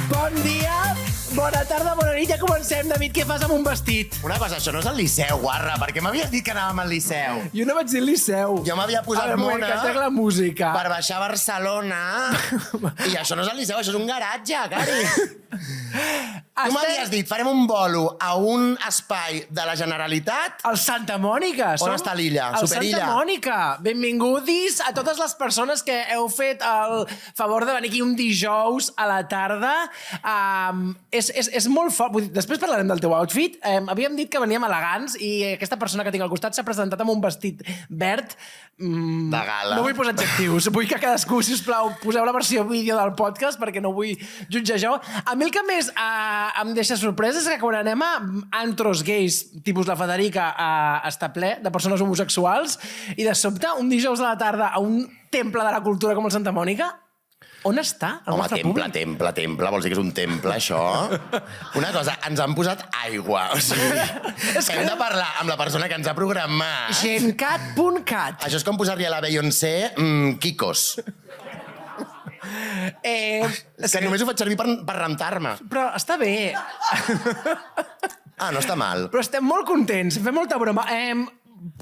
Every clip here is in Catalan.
Bon dia, bona tarda, bona nit. Ja comencem, David. Què fas amb un vestit? Una cosa, això no és el Liceu, guarra. Per què m'havies dit que anàvem al Liceu? Jo no vaig dir al Liceu. Jo m'havia posat mona que trec la música. per baixar a Barcelona. I això no és el Liceu, això és un garatge, cari. Tu m'havies dit, farem un bolo a un espai de la Generalitat. El Santa Mònica. On està l'illa? El Superilla. Santa Mònica. Benvingudis a totes les persones que heu fet el favor de venir aquí un dijous a la tarda. És molt fort. Vull dir, després parlarem del teu outfit. Havíem dit que veníem elegants i aquesta persona que tinc al costat s'ha presentat amb un vestit verd. De gala. No vull posar adjectius. Vull que cadascú, sisplau, poseu la versió vídeo del podcast perquè no vull jutjar jo. A mi el que més em deixa sorpresa és que quan anem a antros gais, tipus la Federica, està ple de persones homosexuals i de sobte, un dijous de la tarda a un temple de la cultura com el Santa Mònica, on està el Home, nostre temple, públic? temple. Vols dir que és un temple, això? Una cosa, ens han posat aigua. O sigui, hem de parlar amb la persona que ens ha programat. Gencat.cat. Això és com posar-li a la Beyoncé Kikos. Que només ho faig servir per rentar-me. Però està bé. Ah, no està mal. Però estem molt contents, fem molta broma.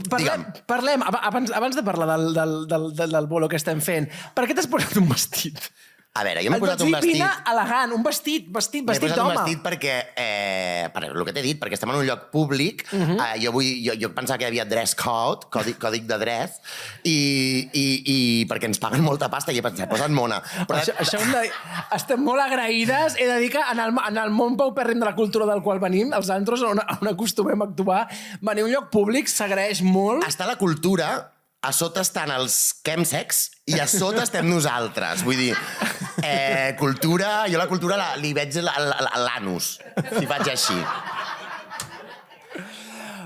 Parlem, abans de parlar del bolo que estem fent, per què t'has posat un vestit? A veure, jo m'he posat un vestit... Vine elegant, un vestit M'he posat un d'home. vestit perquè, per el que t'he dit, perquè estem en un lloc públic, jo pensava que hi havia dress code, còdic de dress, i perquè ens paguen molta pasta i he pensat, posa't mona. Però Això estem molt agraïdes. He de dir que en el món paupèrrim de la cultura del qual venim, els antros on acostumem a actuar, venir a un lloc públic s'agraeix molt. està la cultura, a sota estan els chemsex i a sota estem nosaltres. Vull dir, cultura... Jo la cultura li veig l'anus, si faig així.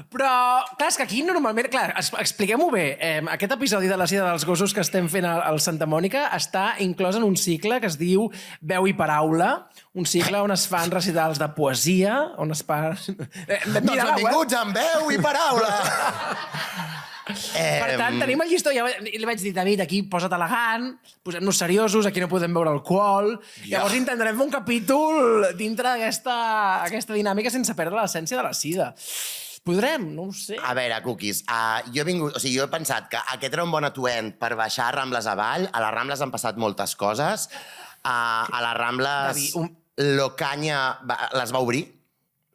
Però, clar, és que aquí normalment... Clar, expliquem-ho bé. Aquest episodi de la Sida dels Gossos que estem fent al Santa Mònica està inclòs en un cicle que es diu Veu i Paraula, un cicle on es fan recitals de poesia, on es fa... Doncs benvinguts amb Veu i Paraula! Per tant, tenim el llistó. Ja li vaig dir, David, aquí posa't elegant, posem-nos seriosos, aquí no podem beure alcohol. Llavors intentarem fer un capítol dintre d'aquesta dinàmica sense perdre l'essència de la sida. Podrem? No ho sé. A veure, Cookies, jo he pensat que aquest era un bon atuend per baixar a Rambles avall. A les Rambles han passat moltes coses. A les Rambles, l'Ocaña les va obrir.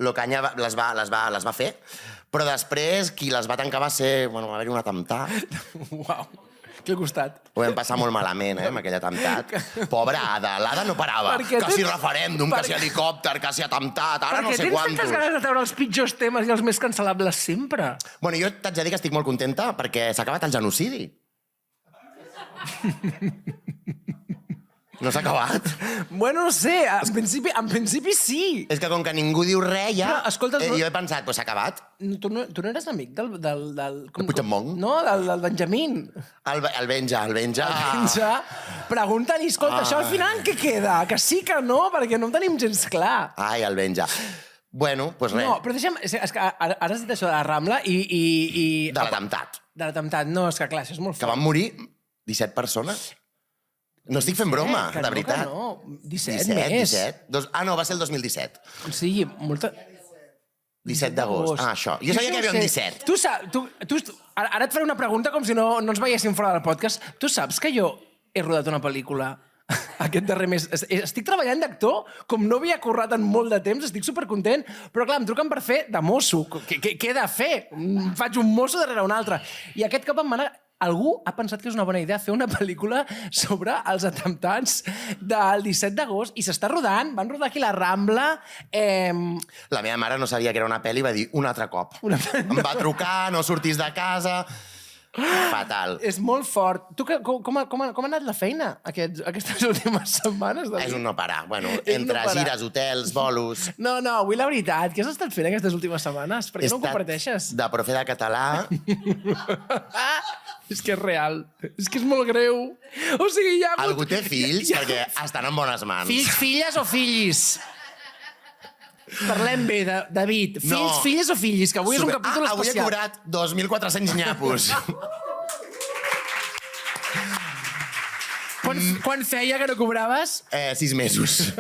L'Ocaña les va fer. Però després, qui les va tancar va ser... Bueno, va haver-hi un atemptat. Uau, que al costat. Ho vam passar molt malament, amb aquell atemptat. Pobra Ada, l'Ada no parava. Que si referèndum, que si helicòpter, que si atemptat, ara no sé quantos. Per què tens tantes ganes de treure els pitjors temes i els més cancel·lables sempre? Bueno, jo t'haig de dir que estic molt contenta perquè s'ha acabat el genocidi. No s'ha acabat? Bueno, no sé, en principi sí. És que com que ningú diu res ja, però, escolta, jo he pensat, s'ha acabat. Tu no eres amic del Puigdemont? No, del Benjamín. El Benja. Pregunta-li, escolta, això al final què queda? Que sí, que no? Perquè no ho tenim gens clar. Ai, el Benja. Bueno, doncs res. No, però deixa'm... És que ara has dit això de la Rambla i... De l'atemptat. De l'atemptat. No, és que clar, això és molt fort. Que van morir 17 persones. No estic fent broma, de veritat. No, 17 més. 17. No, va ser el 2017. Sí, molta... 17 d'agost. Ah, això. Jo sabia que hi havia un 17. Tu saps... Ara et faré una pregunta com si no ens veiéssim fora del podcast. Tu saps que jo he rodat una pel·lícula aquest darrer mes? Estic treballant d'actor com no havia currat en molt de temps, estic supercontent, però clar, em truquen per fer de mosso. Què he de fer? Faig un mosso darrere un altre. I aquest cop em van... Algú ha pensat que és una bona idea fer una pel·lícula sobre els atemptats del 17 d'agost i s'està rodant. Van rodar aquí la Rambla. La meva mare no sabia que era una pel·li i va dir un altre cop. Em va trucar, no sortis de casa... Fatal. És molt fort. Tu, com ha anat la feina aquestes últimes setmanes? És un no parar. Bueno, entre gires, hotels, bolos... No, avui la veritat, què has estat fent aquestes últimes setmanes? Per què no ho comparteixes? De profe de català. És que és real. És que és molt greu. O sigui, ja... Algú té fills perquè estan en bones mans. Fills, filles o fills? Parlem bé, David. Fills, filles o fills? Que avui és un capítol especial. Avui he cobrat 2.400 nyapos. Quan feia que no cobraves? 6 mesos.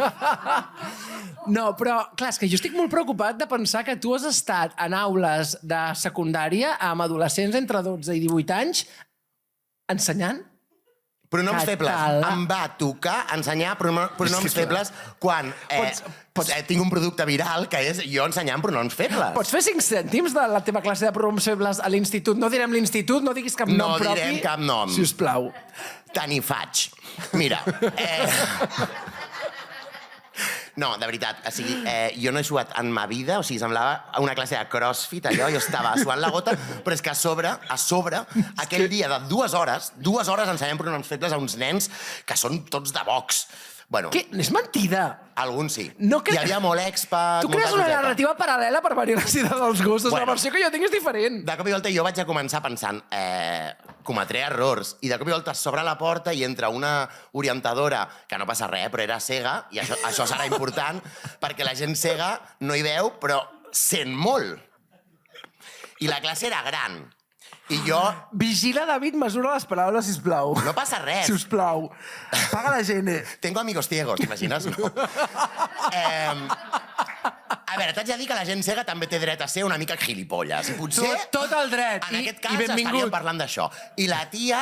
No, però, clar, és que jo estic molt preocupat de pensar que tu has estat en aules de secundària amb adolescents entre 12 i 18 anys ensenyant? Pronoms febles. Català. Em va tocar ensenyar pronoms febles quan tinc un producte viral que és jo ensenyant pronoms febles. Pots fer 5 cèntims de la teva classe de pronoms febles a l'institut? No direm l'institut, no diguis cap nom propi. No direm cap nom. Sisplau. Tant hi faig. Mira, no, de veritat, o sigui, jo no he suat en ma vida, o sigui, semblava una classe de crossfit, allò, jo estava suant la gota, però és que a sobre, aquell dia de 2 hores ensenyant pronoms febles a uns nens que són tots de Vox. Bueno, Què? És mentida. alguns sí. No que- Hi havia molt expat... Tu crees una narrativa paral·lela per venir a la ciutat dels gustos. Bueno. La versió que jo tinc és diferent. De cop i volta jo vaig a començar pensant cometré errors, i de cop i volta s'obre la porta i entra una orientadora, que no passa res, però era cega, i això serà important, perquè la gent cega no hi veu, però sent molt. I la classe era gran. I jo... Vigila, David, mesura les paraules, sisplau. No passa res. Sisplau. Paga la gent. Tengo amigos ciegos, t'imagines? No? A veure, t'haig de dir que la gent cega també té dret a ser una mica gilipolles. I potser... Tot el dret. En aquest cas I benvingut. estaríem parlant d'això. I la tia...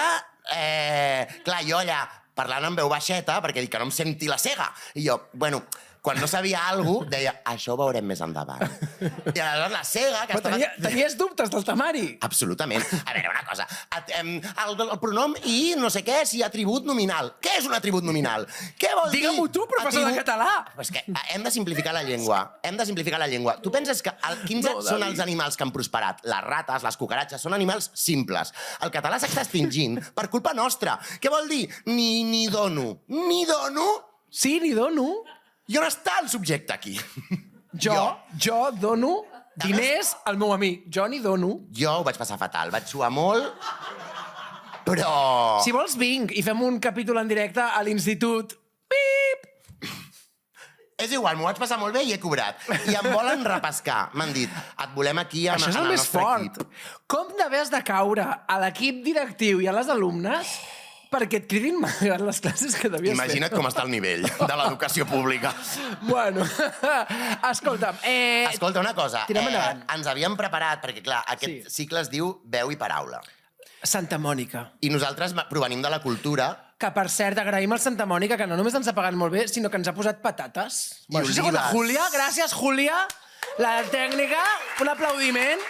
clar, jo allà parlant en veu baixeta, perquè dic que no em senti la cega. I jo, bueno, quan no sabia alguna cosa, deia, això ho veurem més endavant. I aleshores la cega... Que Però tenies dubtes del temari. Absolutament. A veure, una cosa. El pronom i no sé què, si atribut nominal. Què és un atribut nominal? Què vol dir? Digue-m'ho tu, professor de català. Però és que hem de simplificar la llengua. Hem de simplificar la llengua. Tu penses que quins són els animals que han prosperat? Les rates, les cucaratges, són animals simples. El català s'està extingint per culpa nostra. Què vol dir? Ni dono. Ni dono? Sí, n'hi dono. I on està el subjecte aquí? Jo dono diners al meu amic. Jo n'hi dono. Jo ho vaig passar fatal. Vaig suar molt, però... Si vols, vinc i fem un capítol en directe a l'institut. Pip! És igual, m'ho vaig passar molt bé i he cobrat. I em volen repescar. M'han dit, et volem aquí en Això és el el més nostre fort. equip. Com d'haver de caure a l'equip directiu i a les alumnes perquè et cridin malgrat les classes que devies Imagina't com està el nivell de l'educació pública. Bueno, escolta'm... Escolta, una cosa. Tira'm endavant. Ens havíem preparat, perquè clar, aquest cicle es diu Veu i Paraula. Santa Mònica. I nosaltres provenim de la cultura... Que, per cert, agraïm al Santa Mònica, que no només ens ha pagat molt bé, sinó que ens ha posat patates. I Això ha sigut la olives. Júlia. Gràcies, Júlia. La tècnica. Un aplaudiment.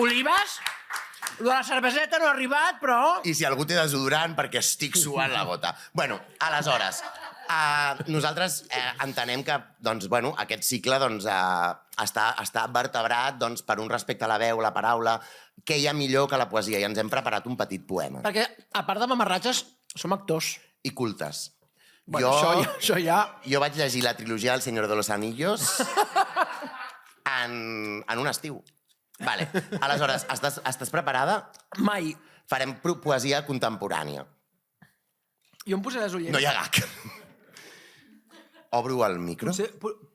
Olives. De la cerveseta no ha arribat, però... I si algú té desodorant, perquè estic suant la gota. Bueno, aleshores, nosaltres entenem que doncs, bueno, aquest cicle doncs, està vertebrat doncs, per un respecte a la veu, la paraula, què hi ha millor que la poesia, i ens hem preparat un petit poema. Perquè, a part de mamarratges, som actors. I cultes. Bueno, això ja... Jo vaig llegir la trilogia del Señor de los Anillos en un estiu. Vale. Aleshores, estàs preparada? Mai. Farem poesia contemporània. Jo em posaré les ulleres. No hi ha gag. Obro el micro.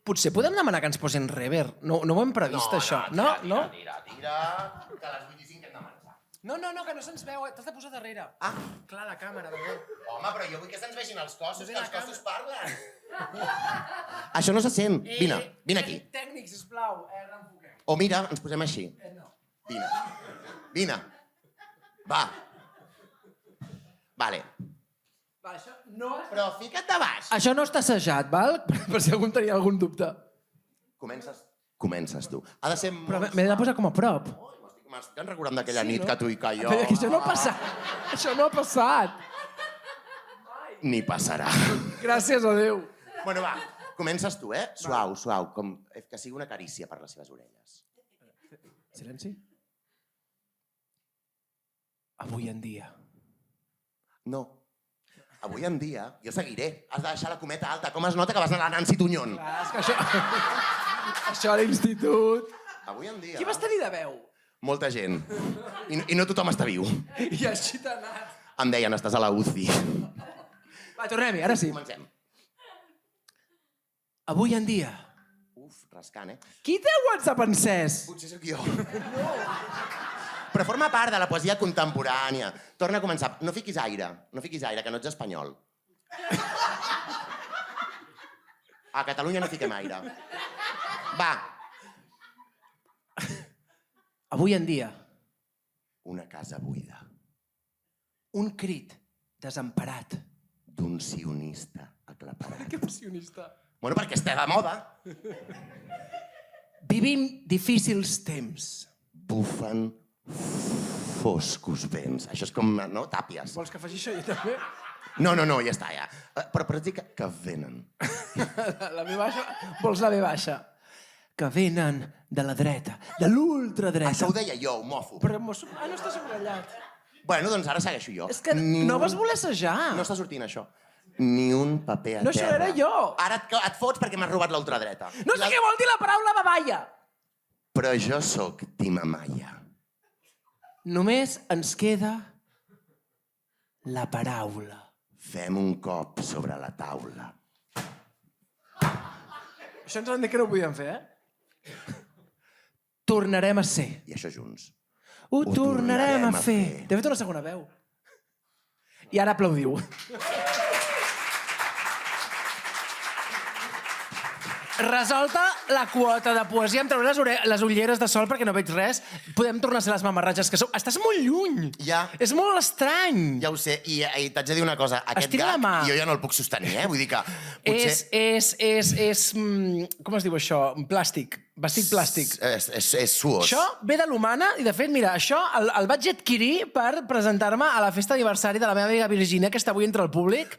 Potser podem demanar que ens posin rever. No ho hem previst, això. No? Tira, que a les 25 hem de marxar. No, que no se'ns veu. T'has de posar darrere. Ah. Clar, la càmera, darrere. Home, però jo vull que se'ns vegin els cossos, que els cossos parlen. Això no se sent. Vine aquí. Tècnic, sisplau. Reenfoquem. O mira, ens posem així. No. Vine. Va. Vale. Va, això no és... Però fica't de baix. Això no està assajat, val? Per si algú en tenia algun dubte. Comences tu. Ha de ser Però molt... m'he de posar com a prop. M'estic recordant d'aquella nit que tu i que jo... Però que això no ha passat. Això no ha passat. Ni passarà. Gràcies a Déu. Bueno, va. Comences tu, Suau, com que sigui una carícia per les seves orelles. Silenci. Avui en dia. No. Avui en dia, jo seguiré. Has de deixar la cometa alta. Com es nota que vas anar a la Nancy Tuñón? Clar, és que això... això a l'institut... Avui en dia... Qui vas tenir de veu? Molta gent. I no tothom està viu. I així t'ha anat. Em deien, estàs a la UCI. Va, tornem-hi, ara sí. Comencem. Avui en dia. Uf, rascant, Qui té WhatsApp encès? Potser sóc jo. Però forma part de la poesia contemporània. Torna a començar. No fiquis aire, que no ets espanyol. A Catalunya no fiquem aire. Va. Avui en dia, Una casa buida. un crit desemparat. D'un sionista aclaparat. Que passionista. Bueno, perquè està de moda. Vivim difícils temps. Bufen foscos vents. Això és com, no? Tàpies. Vols que faci això jo també? No, ja està, ja. Però et dic que venen. La B baixa? Vols la B baixa? Que venen de la dreta, de l'ultradreta. Això ho deia jo, homòfob. Però no està subratllat. Bueno, doncs ara segueixo jo. És que no vas voler assajar. No està sortint això. Ni un paper a No, terra. això era jo. Ara et fots perquè m'has robat la ultradreta. No sé què vol dir la paraula baballa. Però jo sóc Timamaya. Només ens queda la paraula. Fem un cop sobre la taula. Això ens han dit que no ho podíem fer, Tornarem a ser. I això junts. Ho tornarem a fer. T'he fet una segona veu. I ara aplaudiu. Resolta la quota de poesia, em trauré les ulleres de sol perquè no veig res. Podem tornar a ser les mamarratges que sou. Estàs molt lluny. Ja. És molt estrany. Ja ho sé, i t'haig de dir una cosa. Aquest Estira la gag mà. jo ja no el puc sostenir, Vull dir que potser... Com es diu això? Plàstic. Vestit plàstic. És suós. Això ve de l'humana i, de fet, mira, això el vaig adquirir per presentar-me a la festa d'aniversari de la meva amiga Virginia, que està avui entre el públic.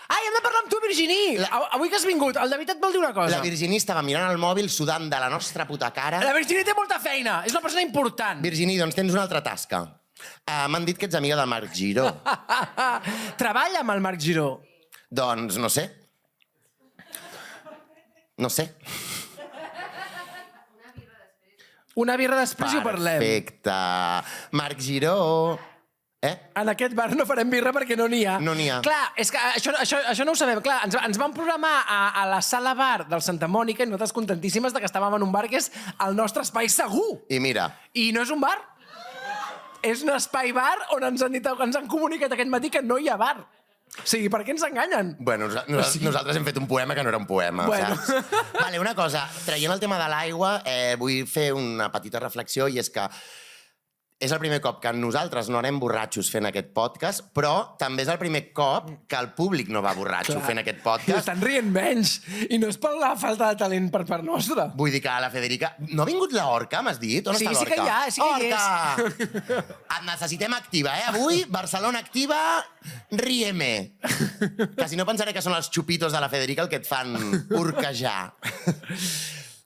Ai, hem de parlar amb tu, Virginí! Avui que has vingut, el David et vol dir una cosa. La Virginí estava mirant el mòbil sudant de la nostra puta cara. La Virginí té molta feina, és una persona important. Virginí, doncs tens una altra tasca. M'han dit que ets amiga del Marc Giró. Treballa amb el Marc Giró. Doncs no sé. No sé. Una birra després i ho parlem. Perfecte. Marc Giró... En aquest bar no farem birra perquè no n'hi ha. No n'hi ha. Clar, és que això no ho sabem. Clar, ens van programar a la sala bar del Santa Mònica i nosaltres contentíssimes de que estàvem en un bar que és el nostre espai segur. I mira... I no és un bar. És un espai bar on ens han comunicat aquest matí que no hi ha bar. O sigui, per què ens enganyen? Bueno, nosaltres hem fet un poema que no era un poema, saps? Vale, una cosa, traient el tema de l'aigua, vull fer una petita reflexió i és que és el primer cop que nosaltres no anem borratxos fent aquest podcast, però també és el primer cop que el públic no va borratxo fent aquest I podcast. estan rient menys. I no és per la falta de talent per part nostra. Vull dir que la Federica... No ha vingut l'Orca, m'has dit? On Sí, està sí que l'Orca? sí que hi és. Et necessitem activa, Avui, Barcelona activa, ríeme. Que si no pensaré que són els xupitos de la Federica el que et fan orquejar.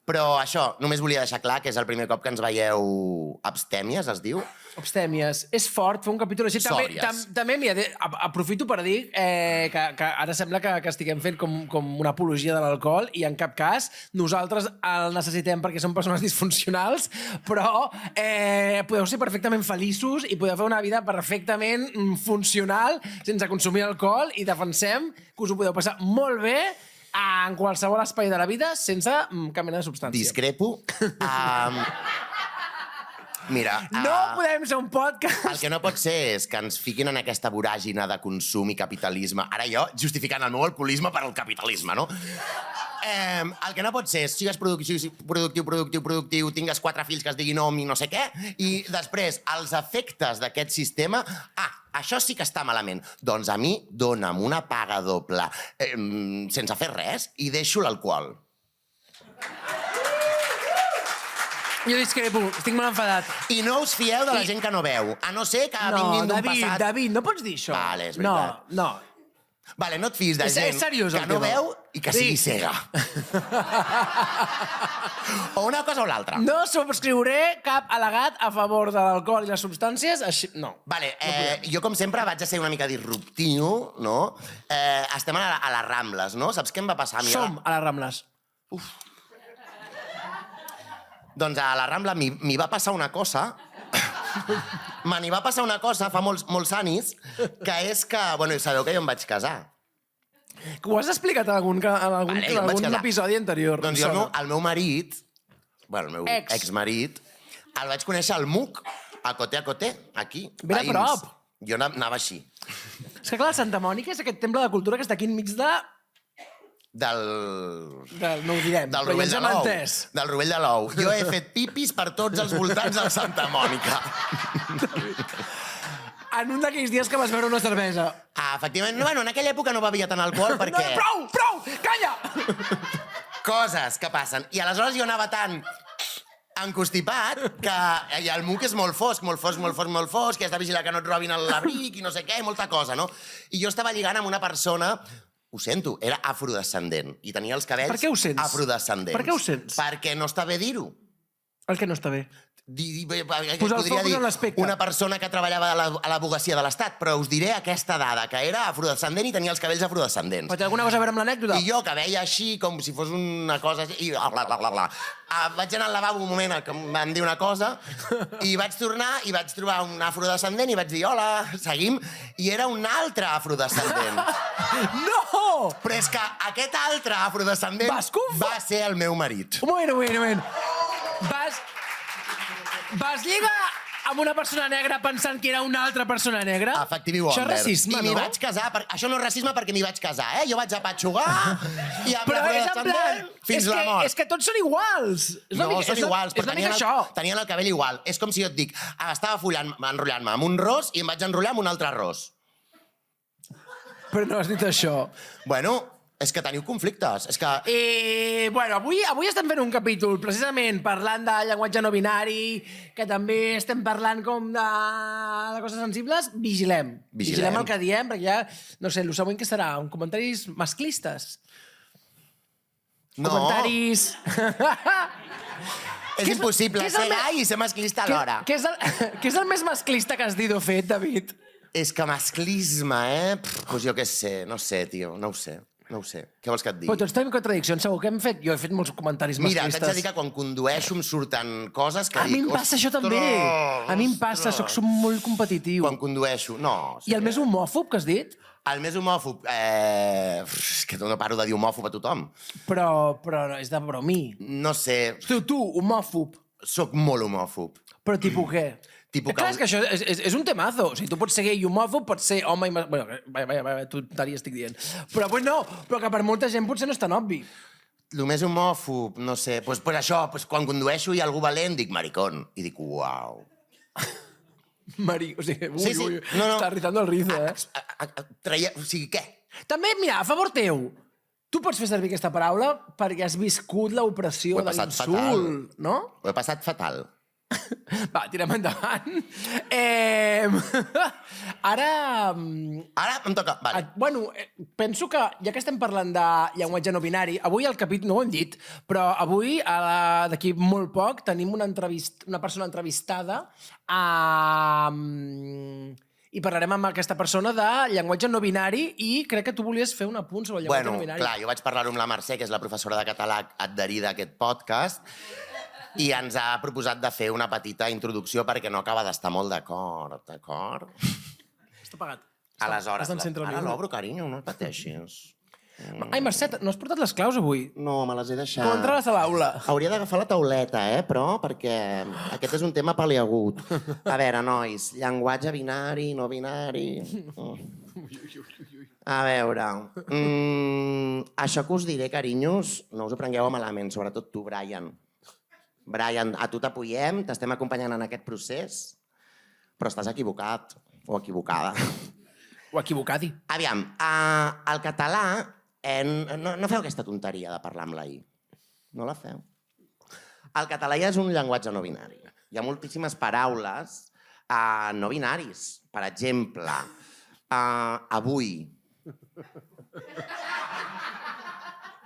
Però això, només volia deixar clar que és el primer cop que ens veieu abstèmies, es diu? Abstèmies. És fort fer un capítol així. Sòries. També mira, aprofito per dir que ara sembla que estiguem fent com una apologia de l'alcohol i en cap cas nosaltres el necessitem perquè som persones disfuncionals, però podeu ser perfectament feliços i podeu fer una vida perfectament funcional sense consumir alcohol i defensem que us ho podeu passar molt bé en qualsevol espai de la vida sense cap mena de substància. Discrepo. Mira... No podem ser un podcast... El que no pot ser és que ens fiquin en aquesta voràgina de consum i capitalisme. Ara jo, justificant el meu alcoholisme per al capitalisme, no? El que no pot ser és sigues productiu, tingues 4 fills que es diguin hom i no sé què, i després els efectes d'aquest sistema... això sí que està malament. Doncs a mi dona'm una paga doble sense fer res i deixo l'alcohol. Jo discrepo, estic molt enfadat. I no us fieu de la gent que no veu, a no ser que vinguin d'un passat... David, no pots dir això. Vale, és veritat. No. Vale, no et fiïs de gent seriós, que no veu i que sigui cega. O una cosa o l'altra. No subscriuré cap al·legat a favor de l'alcohol i les substàncies. Així, no. Vale, jo, com sempre, vaig a ser una mica disruptiu, no? Estem a les Rambles, no? Saps què em va passar a mi? Som a les Rambles. Doncs a la Rambla m'hi va passar una cosa... N'hi va passar una cosa fa molts anys, que és que... Bueno, sabeu que jo em vaig casar. Que ho has explicat en algun episodi anterior. Doncs jo el meu marit, bueno, el meu exmarit, el vaig conèixer al MUC A Coté, aquí. Ben a prop. Jo anava així. És que clar, Santa Mònica és aquest temple de cultura que està aquí enmig de... No ho direm, del però ja Rovell ens de hem l'Ou. entès. Del Rovell de l'Ou. Jo he fet pipis per tots els voltants de Santa Mònica. En un d'aquells dies que vas beure una cervesa. Efectivament, bueno, en aquella època no bevia tant alcohol perquè... No, prou, calla! Coses que passen. I aleshores jo anava tan encostipat que el MUC és molt fosc, que has de vigilar que no et robin l'abric i no sé què, molta cosa, no? I jo estava lligant amb una persona, ho sento, era afrodescendent i tenia els cabells Per què ho sents? afrodescendents. Per què ho sents? Perquè no està bé dir-ho. El que no està bé. Posar el focus en l'aspecte. una persona que treballava a l'advocacia de l'Estat, però us diré aquesta dada, que era afrodescendent i tenia els cabells afrodescendents. Pot tenir alguna cosa a veure amb l'anècdota? I jo, que veia així, com si fos una cosa així, i bla. Vaig anar al lavabo un moment que em van dir una cosa, i vaig tornar i vaig trobar un afrodescendent i vaig dir, hola, seguim, i era un altre afrodescendent. No! Però és que aquest altre afrodescendent va ser el meu marit. Un moment. Vas lligar amb una persona negra pensant que era una altra persona negra? Efectiu, Això és racisme, I m'hi no? vaig casar. Això no és racisme perquè m'hi vaig casar, eh? Jo vaig apatxugar i amb Però és en l'afrodescendent plan... fins la mort. És que tots són iguals. No, són iguals, però però tenien el cabell igual. És com si jo et dic, estava enrotllant-me amb un ros i em vaig enrotllar amb un altre ros. Però no has dit això. Bueno, és que teniu conflictes. És que... Bueno, avui estem fent un capítol precisament parlant de llenguatge no binari, que també estem parlant com de coses sensibles. Vigilem el que diem, perquè ja, no sé, el següent que serà? Un comentaris masclistes? No. Comentaris... És impossible ser gai i ser masclista alhora. Què és el més masclista que has dit o fet, David? És que masclisme, Doncs jo què sé, no sé, tio, no ho sé. Què vols que et digui? Però tots tenim contradiccions, segur que hem fet... Jo he fet molts comentaris masclistes. Mira, t'haig de dir que quan condueixo em surten coses que dic... A mi em passa això també. A mi em passa, soc molt competitiu. Quan condueixo, no. I el més homòfob que has dit? El més homòfob... És que no paro de dir homòfob a tothom. Però és de bromí. No sé. Tu, homòfob. Soc molt homòfob. Però tipus què? Clar, és que això és un temazo. O sigui, tu pots ser gay i homòfob, pots ser home i... Bueno, vaja, tonteria estic dient. Però que per molta gent potser no és tan obvi. El més homòfob, no sé... Doncs per això, quan condueixo i hi ha algú valent, dic maricón. I dic, uau. O sigui, ui, no. Està irritant el rizo, O sigui, què? També, mira, a favor teu, tu pots fer servir aquesta paraula perquè has viscut l'opressió de l'insult, no? Ho he passat fatal. Va, tirem endavant. Ara em toca, vale. Bueno, penso que, ja que estem parlant de llenguatge no binari, avui el capítol, no ho hem dit, però avui, d'aquí molt poc, tenim una persona entrevistada i parlarem amb aquesta persona de llenguatge no binari i crec que tu volies fer un apunt sobre el llenguatge no binari. Clar, jo vaig parlar-ho amb la Mercè, que és la professora de català adherida a aquest podcast, i ens ha proposat de fer una petita introducció perquè no acaba d'estar molt d'acord. Està pagat. Aleshores, ara l'obro, carinyo, no et pateixis. Ai, Mercè, no has portat les claus avui? No, me les he deixat. Com entraràs a l'aula? Hauria d'agafar la tauleta, però, perquè aquest és un tema paleagut. A veure, nois, llenguatge binari, no binari... A veure... Això que us diré, carinyos, no us ho prengueu malament, sobretot tu, Brian. Brian, a tu t'apoyem, t'estem acompanyant en aquest procés, però estàs equivocat o equivocada. O equivocadi. Aviam, el català... No feu aquesta tonteria de parlar amb la I. No la feu. El català ja és un llenguatge no binari. Hi ha moltíssimes paraules no binaris. Per exemple, avui.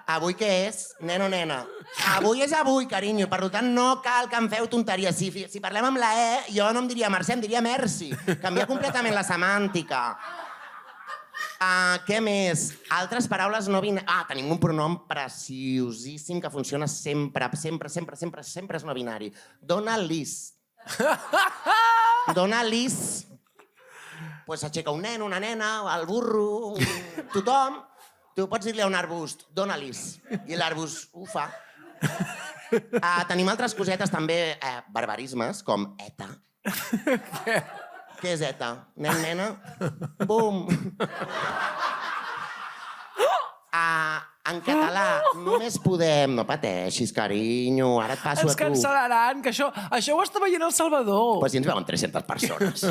Avui què és? Nen o nena? Avui és avui, carinyo. Per tant, no cal que em feu tonteries. Si parlem amb la E, jo no em diria Mercè, em diria Merci. Canvia completament la semàntica. Què més? Altres paraules no binàries. Tenim un pronom preciosíssim que funciona sempre és no binari. Dona lis. Dona lis. Pues s'aixeca un nen, una nena, el burro, tothom. Tu pots dir-li a un arbust, dona-lis, i l'arbust ho fa. Tenim altres cosetes també, barbarismes, com ETA. Què és ETA? Nen, nena? Bum! En català, només podem... No pateixis, carinyo, ara et passo a tu. Ens cancel·laran, que això ho està veient El Salvador. Pues si ens veuen 300 persones.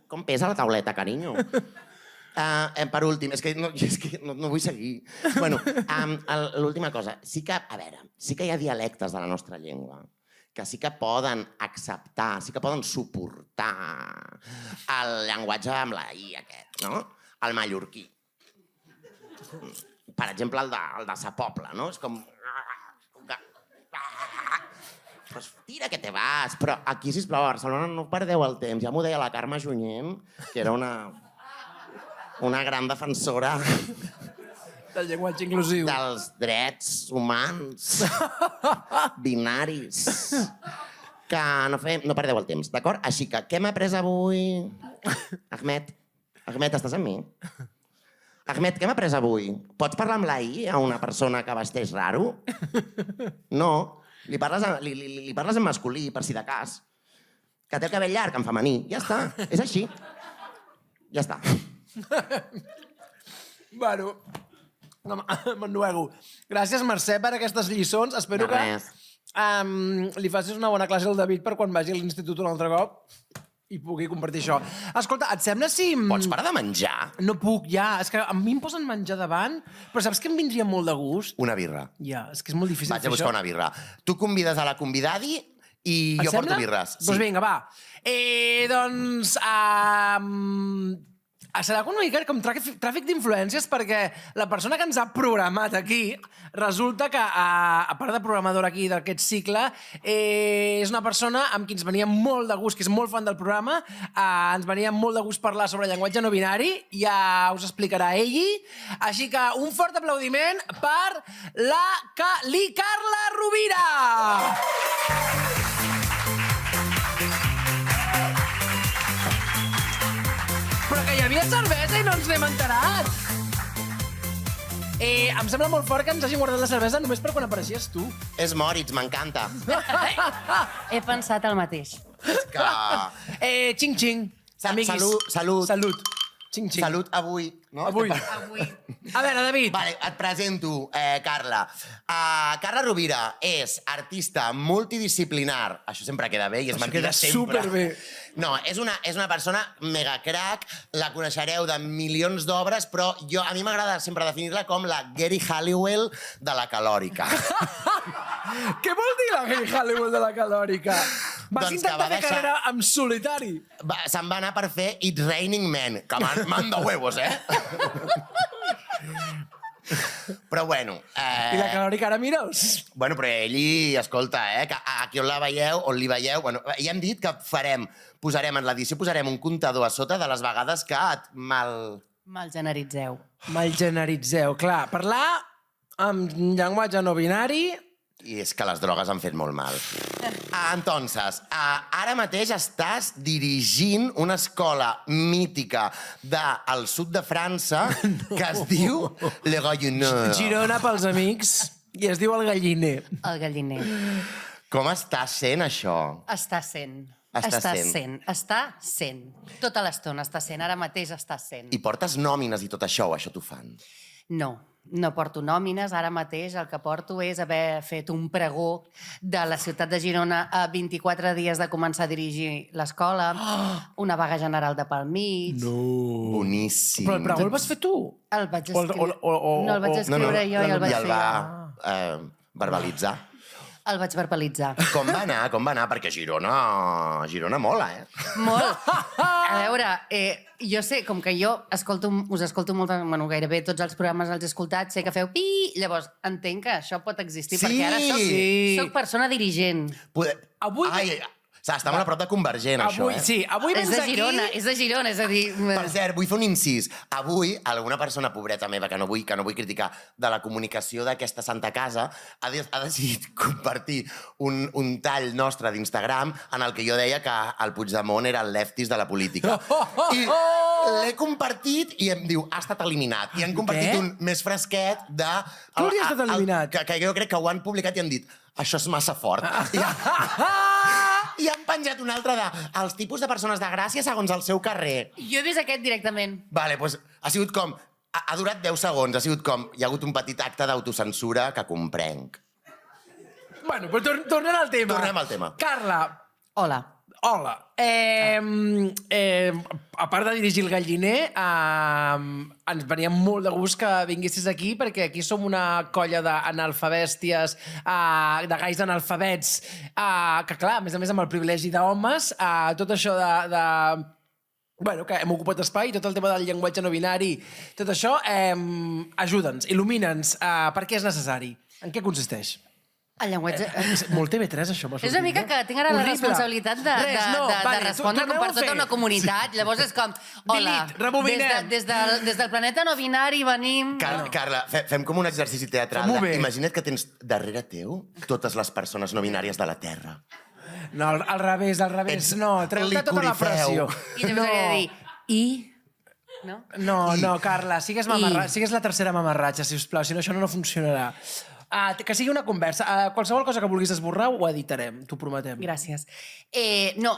Com pesa la tauleta, carinyo? Per últim, és que no vull seguir. Bueno, l'última cosa. Sí que, a veure, sí que hi ha dialectes de la nostra llengua que sí que poden acceptar, sí que poden suportar el llenguatge amb la I aquest, no? El mallorquí. Per exemple, el de Sa Pobla, no? És com... Pues tira que te vas. Però aquí, sisplau, a Barcelona no perdeu el temps. Ja m'ho deia la Carme Junyent, que era una gran defensora del llenguatge inclusiu. Dels drets humans binaris. Que no perdeu el temps, d'acord? Així que, què m'ha pres avui? Ahmed, estàs amb mi? Ahmed, què m'ha pres avui? Pots parlar amb la I a una persona que vesteix raro? No. Li parles en masculí, per si de cas. Que té el cabell llarg, en femení. Ja està. És així. Ja està. Bueno, m'ennuego. Gràcies, Mercè, per aquestes lliçons. Espero que li facis una bona classe al David per quan vagi a l'institut un altre cop i pugui compartir això. Escolta, et sembla si... Pots parar de menjar? No puc, ja. És que a mi em posen menjar davant, però saps que em vindria molt de gust? Una birra. Ja, és que és molt difícil fer això. Vaig a buscar una birra. Tu convides a la convidadi i jo porto birres. Doncs vinga, va. Doncs... serà una mica com tràfic d'influències perquè la persona que ens ha programat aquí resulta que, a part de programadora aquí d'aquest cicle, és una persona amb qui ens venia molt de gust, que és molt fan del programa, ens venia molt de gust parlar sobre llenguatge no binari, ja us explicarà ell. Així que un fort aplaudiment per la Carla Rovira! Però que hi havia cervesa i no ens n'hem enterat. Em sembla molt fort que ens hagin guardat la cervesa només per quan apareixies tu. És Moritz, m'encanta. He pensat el mateix. És que... Xing-xing. Salut. Salut. Xing-xing. Salut avui. No? Avui. A veure, David. Vale, et presento, Carla. Carla Rovira és artista multidisciplinar. Això sempre queda bé i és mentida sempre. Superbé. No, és una persona mega crack, la coneixereu de milions d'obres, però a mi m'agrada sempre definir-la com la Geri Halliwell de la calòrica. Què vol dir la Geri Halliwell de la calòrica? Vas intentar fer carrera en solitari. Se'n va anar per fer It's Raining Men, que m'han de huevos, Però bueno... I la calòrica ara mira'ls? Bueno, però ell, escolta, que aquí on li veieu... Bueno, ja hem dit que posarem en l'edició un comptador a sota de les vegades que et Malgeneritzeu. Malgeneritzeu, clar. Parlar amb llenguatge no binari... I és que les drogues han fet molt mal. Entonces, ara mateix estàs dirigint una escola mítica del sud de França que es diu Le Galliner. Girona pels amics i es diu El Galliner. El Galliner. Com està sent això? Està sent. Està sent. Tota l'estona està sent. Ara mateix està sent. I portes nòmines i tot això, o això t'ho fan? No porto nòmines. Ara mateix el que porto és haver fet un pregó de la ciutat de Girona a 24 dies de començar a dirigir l'escola, una vaga general de pel mig... No! Boníssim. Però el pregó el vas fer tu? El vaig escriure. No, el vaig escriure jo i el vaig fer. I el va verbalitzar. El vaig verbalitzar. Com va anar? Perquè Girona mola, Molt. A veure, jo sé, com que jo us escolto molt, bueno, gairebé tots els programes els he escoltat, sé que feu pi, llavors entenc que això pot existir, perquè ara soc persona dirigent. Avui... Està molt a prop de Convergent, això, Sí, avui vens aquí... És de Girona, és a dir... Per cert, vull fer un incís. Avui, alguna persona pobreta meva, que no vull criticar, de la comunicació d'aquesta santa casa, ha decidit compartir un tall nostre d'Instagram en el que jo deia que el Puigdemont era el leftis de la política. I l'he compartit i em diu, ha estat eliminat. I han compartit un més fresquet de... Tu hauries estat eliminat. Que jo crec que ho han publicat i han dit això és massa fort. I han penjat un altre de els tipus de persones de Gràcia segons el seu carrer. Jo he vist aquest directament. Vale, doncs ha sigut com... Ha durat 10 segons, ha sigut com... Hi ha hagut un petit acte d'autocensura que comprenc. Bueno, però tornem al tema. Tornem al tema. Carla. Hola. Hola. A part de dirigir el Galliner, ens venia molt de gust que vinguessis aquí, perquè aquí som una colla d'analfabèsties, de gais analfabets, que clar, a més amb el privilegi d'homes, tot això bueno, que hem ocupat espai, tot el tema del llenguatge no binari, tot això, ajuda'ns, il·lumina'ns. Per què és necessari? En què consisteix? El llenguatge... Molt TV3, això. És una mica que tinc ara la responsabilitat de respondre com per tota una comunitat. Llavors és com, hola, des del planeta no binari venim... Carla, fem com un exercici teatral. Imagina't que tens darrere teu totes les persones no binàries de la Terra. No, al revés, no. Treu-te tota la pressió. I llavors hauria de dir, No? No, Carla, sigues la tercera mamarratxa, sisplau, si no això no funcionarà. Que sigui una conversa. Qualsevol cosa que vulguis esborrar ho editarem, t'ho prometem. Gràcies. No...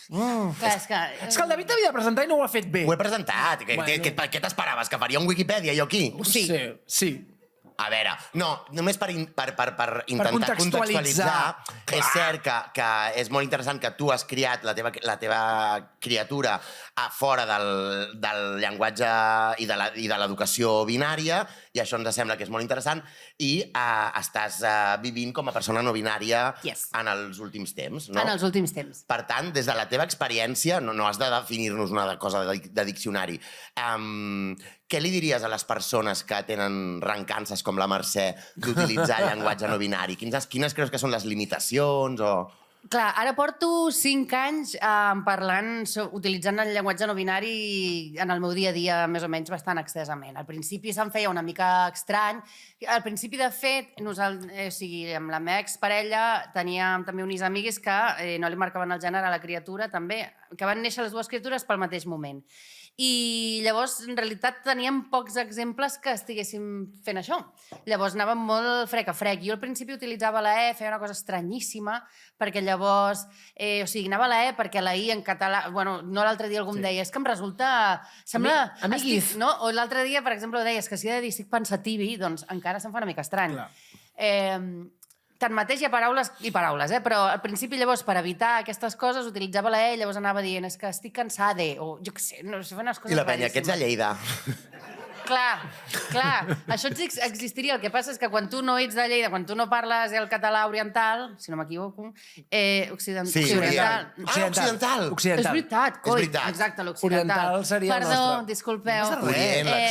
Clar, és que el David t'havia de presentar i no ho ha fet bé. Ho he presentat. Què t'esperaves? Que faria un Wikipedia jo aquí? Sí. A veure, no, només per intentar contextualitzar, és cert que és molt interessant que tu has criat la teva criatura fora del llenguatge i de l'educació binària, i això ens sembla que és molt interessant, i estàs vivint com a persona no binària en els últims temps, no? En els últims temps. Per tant, des de la teva experiència, no has de definir-nos una cosa de diccionari. Què li diries a les persones que tenen rencances com la Mercè d'utilitzar el llenguatge no binari? Quines creus que són les limitacions o...? Clar, ara porto 5 anys utilitzant el llenguatge no binari en el meu dia a dia més o menys bastant extensament. Al principi se'm feia una mica estrany. Al principi, de fet, amb la meva exparella teníem també uns amigues que no li marcaven el gènere a la criatura, també, que van néixer les dues criatures pel mateix moment. I llavors, en realitat, teníem pocs exemples que estiguéssim fent això. Llavors, anàvem molt frec a frec. Jo al principi utilitzava la E, feia una cosa estranyíssima, perquè llavors... anava a la E perquè la I en català... Bueno, no l'altre dia algú em deia, és que em resulta... Sembla... Amiguis. No? O l'altre dia, per exemple, deies que si he de dir estic pensativi, doncs encara se'm fa una mica estrany. Tanmateix hi ha paraules i paraules, però al principi, llavors, per evitar aquestes coses, utilitzava la E i llavors anava dient és que estic cansada, o jo què sé, no sé, fer unes coses I la penya, que ets a Lleida. Clar, això existiria. El que passa és que quan tu no ets de Lleida, quan tu no parles el català oriental, si no m'equivoco, occidental. Occidental. És veritat, coi. És veritat. Exacte, l'occidental. Perdó, disculpeu.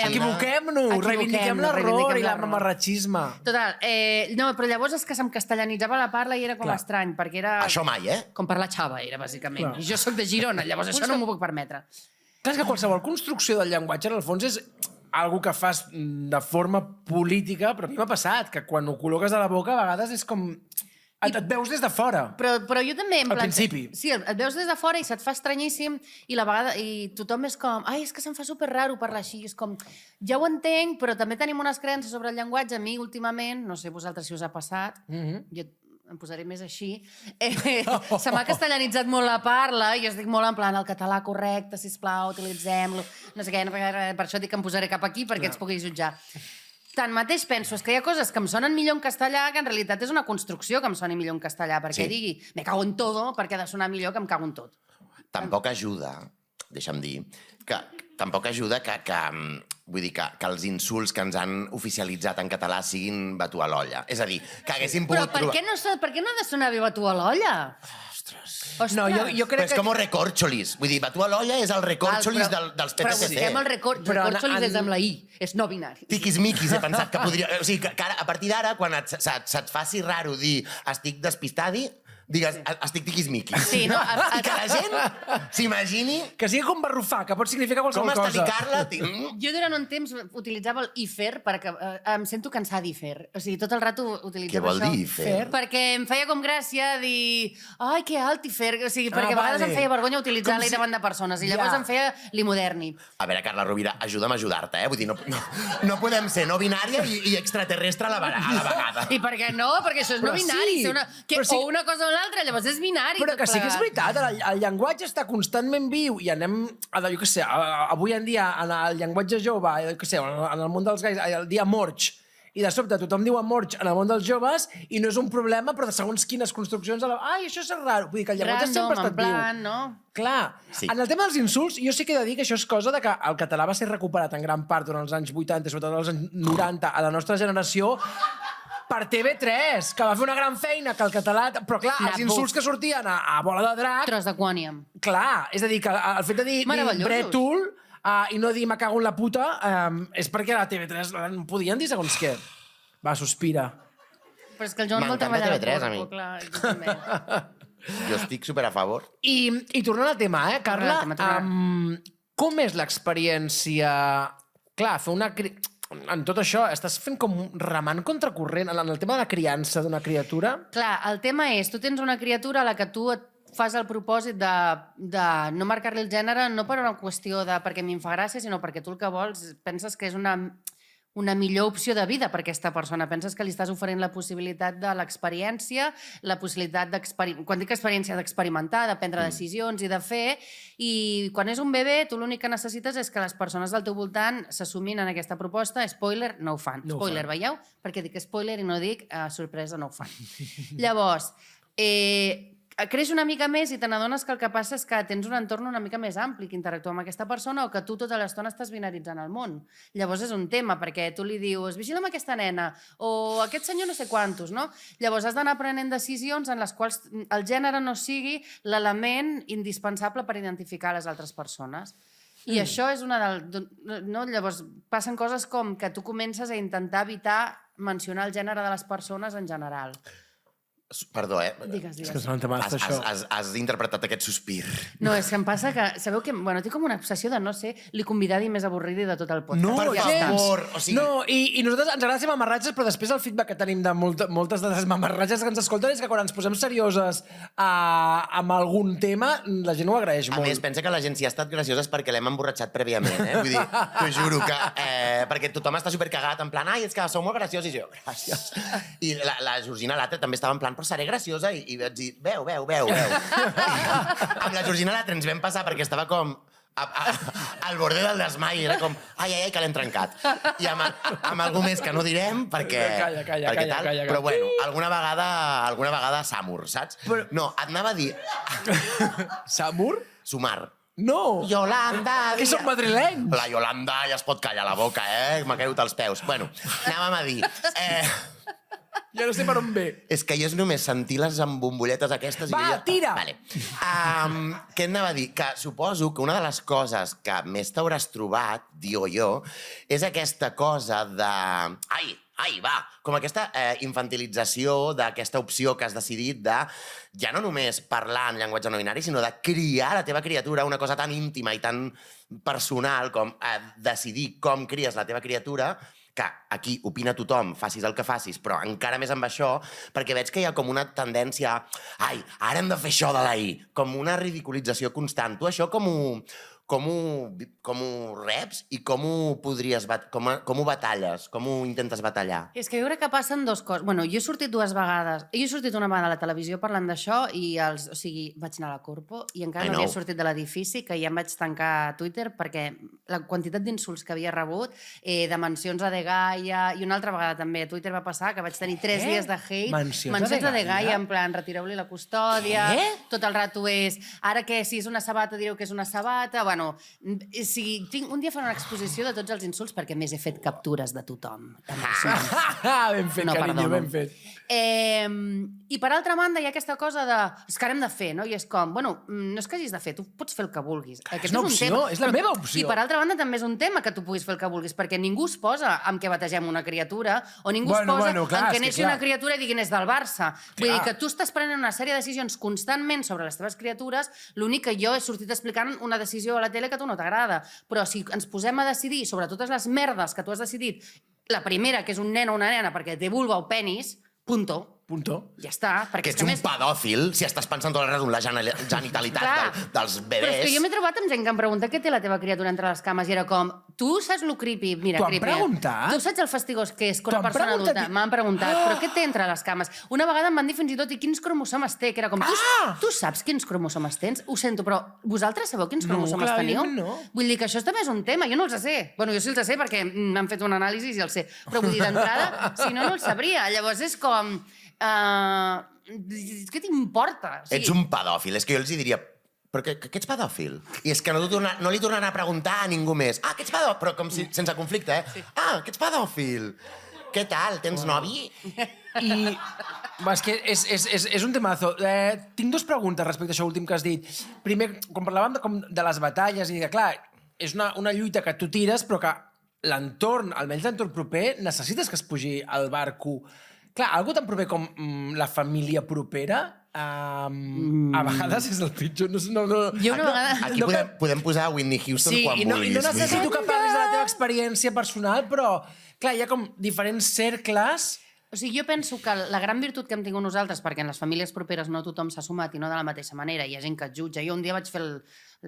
Equivoquem-nos, reivindiquem l'error i la mamarratxisme. Total, no, però llavors és que se'm castellanitzava la parla i era com estrany, perquè era... Això mai, com parlar xava, era, bàsicament. I jo soc de Girona, llavors això no m'ho puc permetre. Clar, és que qualsevol construcció del llenguatge, en el fons, és algo que fas de forma política, però a mi m'ha passat, que quan ho col·loques a la boca, a vegades és com... Et veus des de fora. Però jo també... Al principi. Sí, et veus des de fora i se't fa estranyíssim i tothom és com, és que se'm fa superraro parlar així. És com, ja ho entenc, però també tenim unes creences sobre el llenguatge. A mi, últimament, no sé vosaltres si us ha passat, jo em posaré més així, se m'ha castellanitzat molt la parla i jo estic molt en plan el català correcte, sisplau, utilitzem-lo, no sé què, per això dic que em posaré cap aquí perquè ens pugui jutjar. Tanmateix penso que hi ha coses que em sonen millor en castellà que en realitat és una construcció que em soni millor en castellà, perquè digui me cago en todo perquè ha de sonar millor que em cago en tot. Tampoc ajuda, deixa'm dir, que tampoc ajuda que vull dir que els insults que ens han oficialitzat en català siguin batu a l'olla. És a dir, que haguéssim pogut... Però per què no ha de sonar bé batu a l'olla? Ostres. No, jo crec que... és com recorcholis. Vull dir, batu a l'olla és el recorcholis dels PPCC. Però busquem el recorcholis amb la I. És no binari. Tiquismiquis, he pensat que podria... O sigui, que a partir d'ara, quan se't faci raro dir estic despistadi, digues, estic tiquismiquis. Sí, no, I que la gent s'imagini Que sigui com barrufar, que pot significar com qualsevol està cosa. l'Icarla. Jo durant un temps utilitzava el IFER perquè em sento cansada d'IFER. O sigui, tot el rato utilitzava Què vol això. dir, IFER? Perquè em feia com gràcia dir ai, que alt IFER. O sigui, perquè a vegades vale. em feia vergonya utilitzar-la Com si- davant de persones i llavors Ja. em feia l'imoderni. A veure, Carla Rovira, ajuda'm a ajudar-te, Vull dir, no podem ser no binària i extraterrestre a la vegada. I per què no? Perquè això és Però no binari. sí, Ser però sí. o una cosa o l'altra, llavors és binari. Però tot que sí que és plegat. veritat, el llenguatge està constantment viu i anem, jo què sé, avui en dia, en el llenguatge jove, jo què sé, en el món dels gais, el dia morx, i de sobte tothom diu morx en el món dels joves i no és un problema, però de segons quines construccions... Ai, això és raro. Vull dir que el llenguatge sempre ha estat en plan, viu. no? Clar. Sí. En el tema dels insults, jo sí que he de dir que això és cosa de que el català va ser recuperat en gran part durant els anys 80 i sobretot els anys 90 a la nostra generació per TV3, que va fer una gran feina, que el català... Però clar, els insults que sortien a bola de drac... Tros de quòniam. Clar, és a dir, que el fet de dir Meravellosos. brètol i no dir me cago en la puta és perquè a la TV3 no podien dir segons què. Va, sospira. Però és que el Joan vol M'encanta treballar TV3, a a mi. Porco, clar, jo també. Jo estic super a favor. I tornant al tema, Carla, com és l'experiència... Clar, fer una... En tot això, estàs fent com remant contracorrent en el tema de la criança d'una criatura? Clar, el tema és, tu tens una criatura a la que tu et fas el propòsit de no marcar-li el gènere, no per una qüestió de perquè mi em fa gràcia, sinó perquè tu el que vols penses que és una millor opció de vida per aquesta persona. Penses que li estàs oferint la possibilitat de l'experiència, la possibilitat quan dic experiència, d'experimentar, de prendre decisions i de fer, i quan és un bebè, tu l'únic que necessites és que les persones del teu voltant s'assumin en aquesta proposta. Spoiler, no ho fan. No ho Spoiler, fan. veieu? Perquè dic spoiler i no dic sorpresa, no ho fan. Llavors, creix una mica més i te n'adones que el que passa és que tens un entorn una mica més ampli que interactuar amb aquesta persona o que tu tota l'estona estàs binaritzant el món. Llavors és un tema, perquè tu li dius vigila amb aquesta nena o aquest senyor no sé quantos, no? Llavors has d'anar prenent decisions en les quals el gènere no sigui l'element indispensable per identificar les altres persones. I això és una no? Llavors passen coses com que tu comences a intentar evitar mencionar el gènere de les persones en general. Perdó, Digues. És que és un tema d'això. Has interpretat aquest sospir. No, és que em passa que... Sabeu que... Bueno, tinc com una obsessió de no ser convidada més avorrida de tot el podcast. No, Per favor, o sigui- No, i nosaltres ens agrada ser mamarratges, però després el feedback que tenim de moltes de les mamarratges que ens escolten és que quan ens posem serioses amb algun tema, la gent ho agraeix A molt. més, pensa que la gent si ha estat graciosa és perquè l'hem emborratxat prèviament, Vull dir, t'ho juro que... perquè tothom està supercagat, en plan, ai, és que sou molt graciós, i jo, gràcies. I la Georgina Latre també estava en plan, però seré graciosa, i vaig dir, veu. Amb la Georgina Latre ens vam passar perquè estava com al borde del desmai, era com, ai, que l'hem trencat. I amb algú més que no direm, perquè... Calla. Però bueno, alguna vegada Samur, saps? No, et anava a dir... Samur? Sumar. No! Yolanda... Que som madrileny! La Yolanda ja es pot callar la boca, M'ha caigut als peus. Bueno, anàvem a dir... Ja no sé per on ve. És que jo és només sentir les embombolletes aquestes... Va, i jo ja... tira! Vale. Què anava a dir? Que suposo que una de les coses que més t'hauràs trobat, digo jo, és aquesta cosa de... Ai, va! Com aquesta infantilització d'aquesta opció que has decidit de ja no només parlar en llenguatge no binari, sinó de criar la teva criatura, una cosa tan íntima i tan personal com decidir com cries la teva criatura, que aquí opina tothom, facis el que facis, però encara més amb això, perquè veig que hi ha com una tendència a ai, ara hem de fer això de la I, com una ridiculització constant. Tu això com ho reps i com ho batalles, com ho intentes batallar? És que jo crec que passen dues coses. Bueno, jo he sortit dues vegades. Jo he sortit una vegada a la televisió parlant d'això i vaig anar a la Corpo i encara no havia sortit de l'edifici, que ja em vaig tancar a Twitter perquè la quantitat d'insults que havia rebut, de mencions a De Gaia, i una altra vegada també a Twitter va passar que vaig tenir 3 dies de hate. Mencions a De Gaia, en plan, retireu-li la custòdia, tot el rato és, ara que si és una sabata direu que és una sabata, bueno, bueno, si un dia faré una exposició de tots els insults perquè més he fet captures de tothom. Ben fet, carinyo, ben fet. I per altra banda hi ha aquesta cosa de és que ara hem de fer, no? I és com, bueno, no és que hagis de fer, tu pots fer el que vulguis. És una opció, és la meva opció. I per altra banda també és un tema que tu puguis fer el que vulguis, perquè ningú es posa amb què bategem una criatura o ningú es posa amb què neixi una criatura i diguin és del Barça. Vull dir que tu estàs prenent una sèrie de decisions constantment sobre les teves criatures, l'únic que jo he sortit explicant una decisió a la tele que a tu no t'agrada. Però si ens posem a decidir sobre totes les merdes que tu has decidit, la primera, que és un nen o una nena perquè té vulva o penis, punto. Ja està. Que ets un pedòfil si estàs pensant tot el rato en la genitalitat dels bebès. Però és que jo m'he trobat amb gent que em pregunta què té la teva criatura entre les cames i era com, tu saps lo creepy? Mira, t'ho han preguntat? Tu saps el fastigós que és que una persona adulta? M'han preguntat, però què té entre les cames? Una vegada em van dir fins i tot i quins cromosomes té, que era com, tu saps quins cromosomes tens? Ho sento, però vosaltres sabeu quins cromosomes teniu? No. Vull dir que això també és un tema, jo no els sé. Bueno, jo sí els sé perquè m'han fet un anàlisi i els sé. Però vull dir, d'entrada, si no, no els sabria. Llavors és com... què t'importa? Ets un pedòfil. És que jo els diria, però que ets pedòfil? I és que no li tornaran a preguntar a ningú més. Que ets pedòfil? Però com si, sense conflicte, eh? Que ets pedòfil. Què tal? Tens nòvi? I... És que és un temazo. Tinc dues preguntes respecte a això últim que has dit. Primer, quan parlàvem de les batalles, i que, clar, és una lluita que tu tires, però que l'entorn, almenys l'entorn proper, necessites que es pugi al barco. Clar, algú tan proper com la família propera, a vegades és el pitjor. Jo una vegada... Aquí podem posar Whitney Houston quan vulguis. I no necessito que parlis de la teva experiència personal, però, clar, hi ha com diferents cercles... O sigui, jo penso que la gran virtut que hem tingut nosaltres, perquè en les famílies properes no tothom s'ha sumat i no de la mateixa manera, hi ha gent que et jutja. Jo un dia vaig fer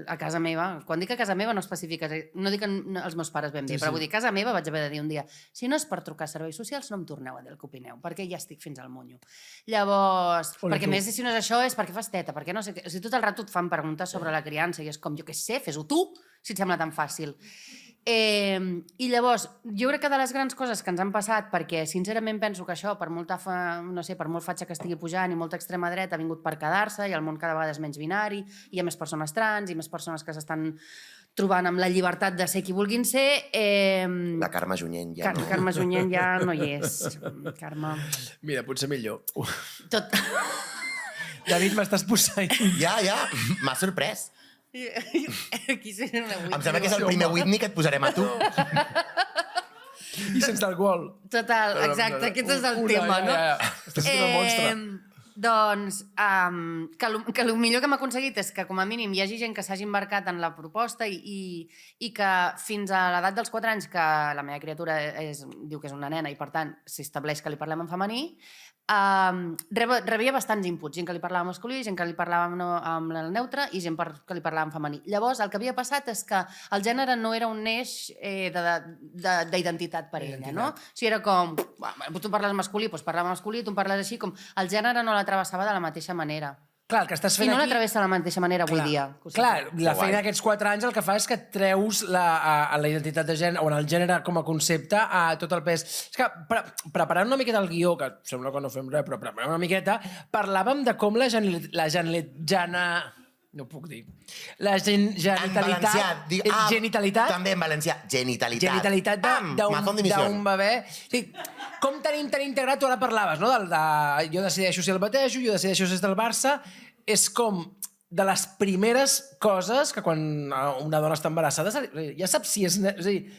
a casa meva, quan dic a casa meva no especifica, no dic que els meus pares ben bé, però vull dir, a casa meva vaig haver de dir un dia, si no és per trucar a serveis socials, no em torneu a dir el que opineu, perquè ja estic fins al monyo. Llavors, perquè més si no és això, és perquè fas teta, perquè no sé què. O sigui, tot el rato et fan preguntes sobre la criança i és com, jo què sé, fes-ho tu, si et sembla tan fàcil. I llavors, jo crec que de les grans coses que ens han passat, perquè sincerament penso que això, per molt fatxa que estigui pujant i molta extrema dreta, ha vingut per quedar-se i el món cada vegada és menys binari, hi ha més persones trans i més persones que s'estan trobant amb la llibertat de ser qui vulguin ser. La Carme Junyent ja no. Carme Junyent ja no hi és. Carme... Mira, potser millor. Tot... David, m'estàs posseint. Ja, m'ha sorprès. Aquí seria una Whitney. Em sembla que és el primer Whitney que et posarem a tu. I sense alcohol. Total, exacte, aquest és el tema, no? Estàs fent un monstre. Doncs, que el millor que hem aconseguit és que, com a mínim, hi hagi gent que s'hagi embarcat en la proposta i que fins a l'edat dels 4 anys, que la meva criatura diu que és una nena i, per tant, s'estableix que li parlem en femení, rebia bastants inputs, gent que li parlava en masculí, gent que li parlava amb el neutre i gent que li parlava en femení. Llavors, el que havia passat és que el gènere no era un eix d'identitat per ella, no? O sigui, era com, tu parles masculí, doncs parlava masculí, tu parles així, com el gènere no la travessava de la mateixa manera. Clar, el que estàs fent I no aquí... la travessa de la mateixa manera avui dia. Clar, la feina d'aquests 4 anys el que fa és que treus la identitat de gènere, o en el gènere com a concepte, a tot el pes. És que, preparant una miqueta el guió, que sembla que no fem res, però preparant una miqueta, parlàvem de com la no puc dir. La genitalitat... Genitalitat? També en valencià. Genitalitat. Genitalitat d'un bebè. Sí, com tenim tan integrat, tu ara parlaves, no? Jo decideixo si el batejo, jo decideixo si és del Barça. És com de les primeres coses que quan una dona està embarassada ja saps si és... És a dir,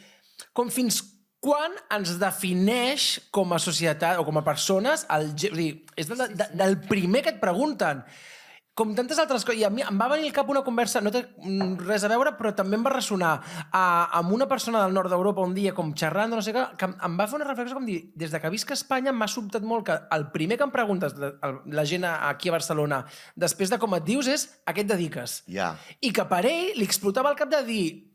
com fins quan ens defineix com a societat o com a persones, és del primer que et pregunten. Com tantes altres coses. I a mi em va venir al cap una conversa, no té res a veure, però també em va ressonar amb una persona del nord d'Europa un dia, com xerrant, no sé què, que em va fer una reflexió com dir, des que visc a Espanya m'ha sobtat molt que el primer que em preguntes, la gent aquí a Barcelona, després de com et dius, és a què et dediques. I que per ell li explotava el cap de dir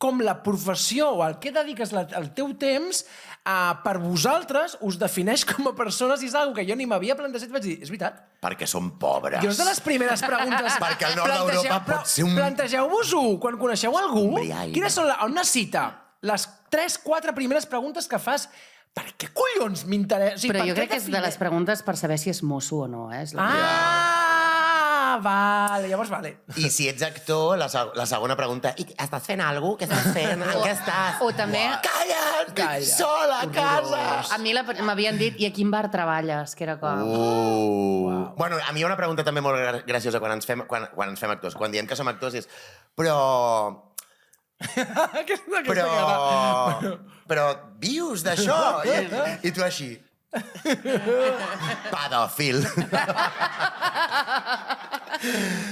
com la professió o el que dediques el teu temps per vosaltres us defineix com a persones i és una cosa que jo ni m'havia plantejat i vaig dir, és veritat. Perquè som pobres. Jo és de les primeres preguntes. Perquè el nord d'Europa pot ser un... Plantegeu-vos-ho quan coneixeu algú. Quines són una cita? Les 3-4 primeres preguntes que fas. Per què collons m'interessa? Però jo crec que és de les preguntes per saber si és mosso o no, eh? vale, llavors vale. I si ets actor, la segona pregunta, i estàs fent alguna cosa? Què estàs fent? En què estàs? O també... Calla! Sola, a casa! A mi m'havien dit, i a quin bar treballes? Que era com... Bueno, a mi hi ha una pregunta també molt graciosa quan ens fem actors. Quan diem que som actors és... Però vius d'això? I tu així... Pedòfil.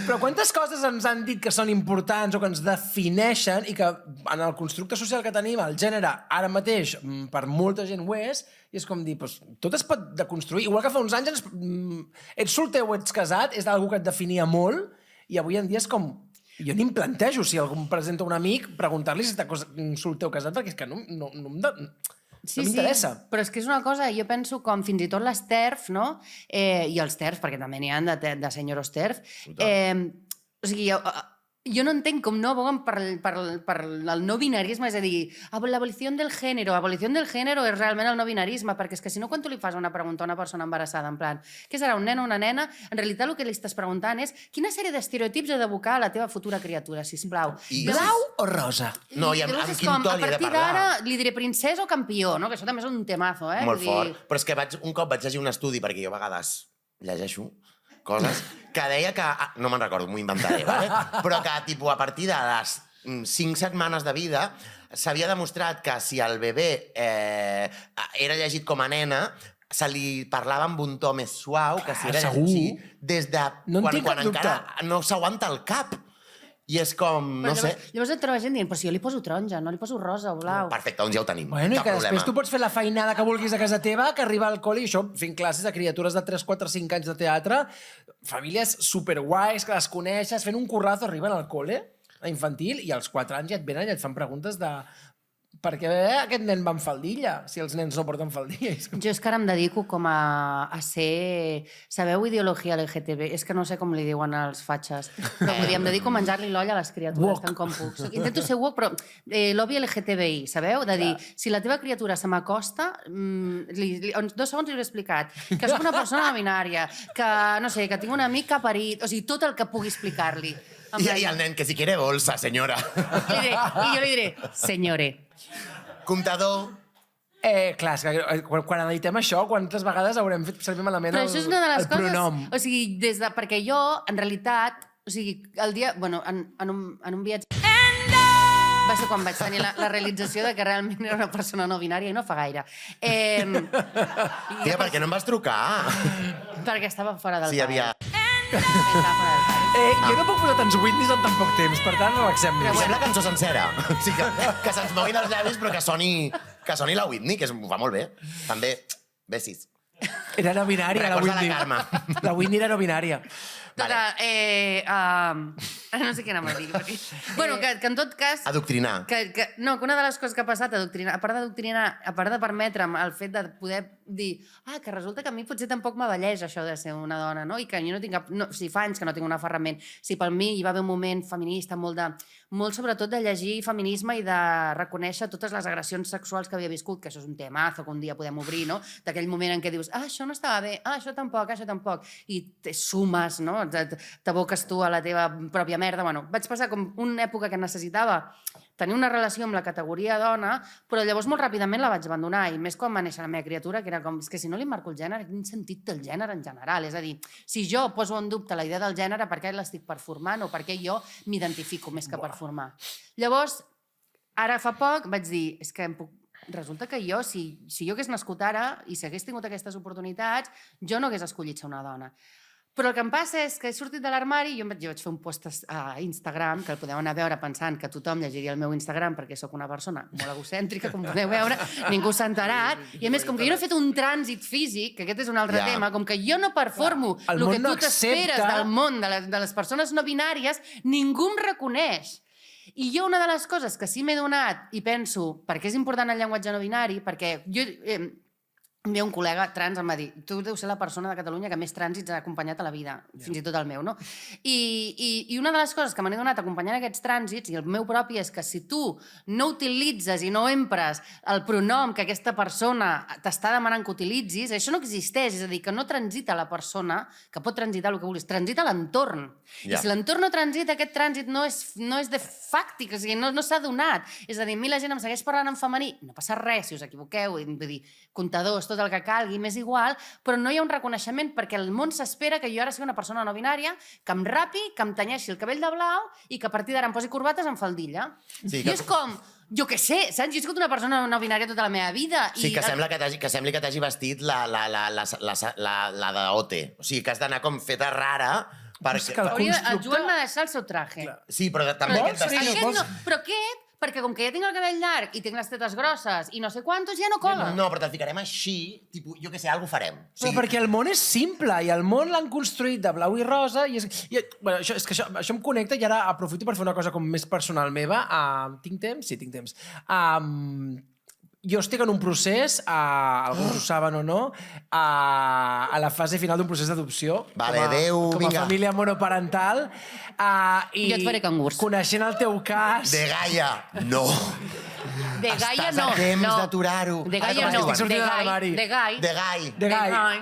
Però quantes coses ens han dit que són importants o que ens defineixen i que en el constructe social que tenim, el gènere, ara mateix, per molta gent ho és, i és com dir, doncs, tot es pot deconstruir. Igual que fa uns anys ets solter o ets casat, és algú que et definia molt, i avui en dia és com... Jo ni em plantejo, si algú em presenta un amic, preguntar-li si està solter o casat, perquè és que no m'interessa. Sí, però és que és una cosa, jo penso com fins i tot les TERF, no? I els TERF, perquè també n'hi ha de senyoros TERF. O sigui, jo no entenc com no abogen per el no binarisme, és a dir, l'abolició del género. L'abolició del género és realment el no binarisme, perquè és que si no, quan tu li fas una pregunta a una persona embarassada, en plan, què serà, un nen o una nena? En realitat el que li estàs preguntant és quina sèrie d'estereotips he d'evocar a la teva futura criatura, sisplau. Blau o rosa? No, i amb quin to li he de parlar? A partir d'ara li diré princesa o campió, no? Que això també és un temazo, eh? Molt fort. Però és que un cop vaig llegir un estudi, perquè jo a vegades llegeixo coses, que deia que... No me'n recordo, m'ho inventaré, vale? Però que tipus, a partir de les 5 setmanes de vida s'havia demostrat que si el bebè era llegit com a nena, se li parlava amb un to més suau, que si era llegit des de quan encara no s'aguanta el cap. I és com, no sé... Llavors et troba gent dient, però si jo li poso taronja, no li poso rosa o blau. Perfecte, doncs ja ho tenim. Bueno, i que després tu pots fer la feinada que vulguis a casa teva, que arriba al col·le, i això, fent classes a criatures de 3, 4, 5 anys de teatre, famílies superguais, que les coneixes, fent un currazo, arriben al col·le, a infantil, i als 4 anys ja et venen i et fan preguntes de... Per què aquest nen va amb faldilla, si els nens no porten faldilla? Jo és que ara em dedico com a ser... Sabeu ideologia LGTB? És que no sé com li diuen als fatxes. Però vull dir, em dedico a menjar-li l'olla a les criatures, tant com puc. Intento ser woke, però lobby LGTBI, sabeu? De dir, si la teva criatura se m'acosta, 2 segons li he explicat, que soc una persona binària, que, no sé, que tinc un amic que ha parit, o sigui, tot el que pugui explicar-li. I el nen, que si quiere bolsa, senyora. I jo li diré, senyore. Comptador. Clar, és que quan editem això, quantes vegades haurem fet servir malament però això és una de les coses, pronom? O sigui, perquè jo, en realitat, o sigui, el dia... Bueno, en un viatge... Va ser quan vaig tenir la realització de que realment era una persona no binària i no fa gaire. Tia, per què no em vas trucar? Perquè estava fora del Sí, havia... Jo no puc posar tants Whitneys en tan poc temps, per tant, relaxem-nos. Posem la cançó sencera. O sigui, que se'ns moguin els llavis, però que soni la Whitney, que ho fa molt bé. També, besis. Era no binària, la Whitney. Recorda la Carme. La Whitney era no binària. Total, no sé què anava a dir. Perquè... Bueno, que en tot cas... Adoctrinar. No, que una de les coses que ha passat, a part d'adoctrinar, a part de permetre'm el fet de poder dir que resulta que a mi potser tampoc m'avelleix això de ser una dona, no? I que jo no tinc cap... No, si fa anys que no tinc un aferrament. Si per mi hi va haver un moment feminista molt sobretot de llegir feminisme i de reconèixer totes les agressions sexuals que havia viscut, que això és un temazo que un dia podem obrir, no? D'aquell moment en què dius, això no estava bé, això tampoc, i te sumes, no? T'aboques tu a la teva pròpia merda. Bueno, vaig passar com una època que necessitava tenir una relació amb la categoria dona, però llavors molt ràpidament la vaig abandonar, i més quan va néixer la meva criatura, que era com, és que si no li marco el gènere, quin sentit té el gènere en general? És a dir, si jo poso en dubte la idea del gènere, per què l'estic performant o per què jo m'identifico més que per formar? Llavors, ara fa poc vaig dir, és que resulta que jo, si jo hagués nascut ara i si hagués tingut aquestes oportunitats, jo no hagués escollit ser una dona. Però el que em passa és que he sortit de l'armari, jo vaig fer un post a Instagram, que el podeu anar a veure pensant que tothom llegiria el meu Instagram perquè sóc una persona molt egocèntrica, com podeu veure, ningú s'ha enterat, i a més, com que jo no he fet un trànsit físic, que aquest és un altre tema, com que jo no performo el que tu t'esperes del món de les persones no binàries, ningú em reconeix. I jo una de les coses que sí m'he donat, i penso, per què és important el llenguatge no binari, perquè jo... un dia un col·lega trans em va dir tu deus ser la persona de Catalunya que més trànsits ha acompanyat a la vida, fins i tot el meu, no? I una de les coses que m'he donat acompanyant aquests trànsits, i el meu propi, és que si tu no utilitzes i no empres el pronom que aquesta persona t'està demanant que utilitzis, això no existeix, és a dir, que no transita la persona, que pot transitar el que vulguis, transita l'entorn. I si l'entorn no transita, aquest trànsit no és de fàctic, o sigui, no s'ha donat. És a dir, a mi la gent em segueix parlant en femení, no passa res si us equivoqueu, vull dir, comptadors, tot el que calgui, m'és igual, però no hi ha un reconeixement perquè el món s'espera que jo ara sigui una persona no binària, que em rapi, que em tenyeixi el cabell de blau i que a partir d'ara em posi corbates en faldilla. Sí, I és com, jo què sé, saps? Jo he sigut una persona no binària tota la meva vida. Sí, que sembli que t'hagi vestit la d'Ote. O sigui, que has d'anar com feta rara. El Joan m'ha deixat el seu traje. Sí, però també aquest vestit. Però aquest, perquè com que ja tinc el cabell llarg i tinc les tetes grosses i no sé quantos, ja no cola. No, però te'l ficarem així, tipus, jo què sé, alguna farem. Però perquè el món és simple i el món l'han construït de blau i rosa i bueno, això em connecta i ara aprofito per fer una cosa com més personal meva. Tinc temps? Sí, tinc temps. Jo estic en un procés, alguns ho saben o no, a la fase final d'un procés d'adopció. Vale, adéu, vinga. Com a família monoparental. Jo et faré cangurs. Coneixent el teu cas... De Gaia, no. De Gaia no. Estàs a temps d'aturar-ho. De Gaia no. De Gai. De Gai.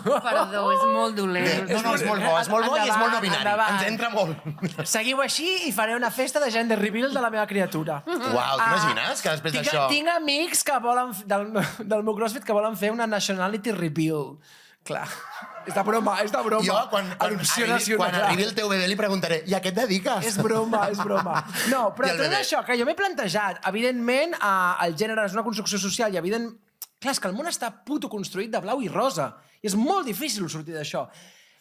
Perdó, és molt dolent. No, és molt bo, és molt bo i és molt no binari. Ens entra molt. Seguiu així i faré una festa de gender reveal de la meva criatura. Uau, t'imagines que després d'això... Tinc amics que volen, del meu CrossFit que volen fer una nationality reveal. Clar. És de broma. Jo, quan arribi el teu bebè, li preguntaré i a què et dediques? És broma. No, però tot això, que jo m'he plantejat, evidentment, el gènere és una construcció social i evidentment... Clar, és que el món està puto construït de blau i rosa. I és molt difícil sortir d'això.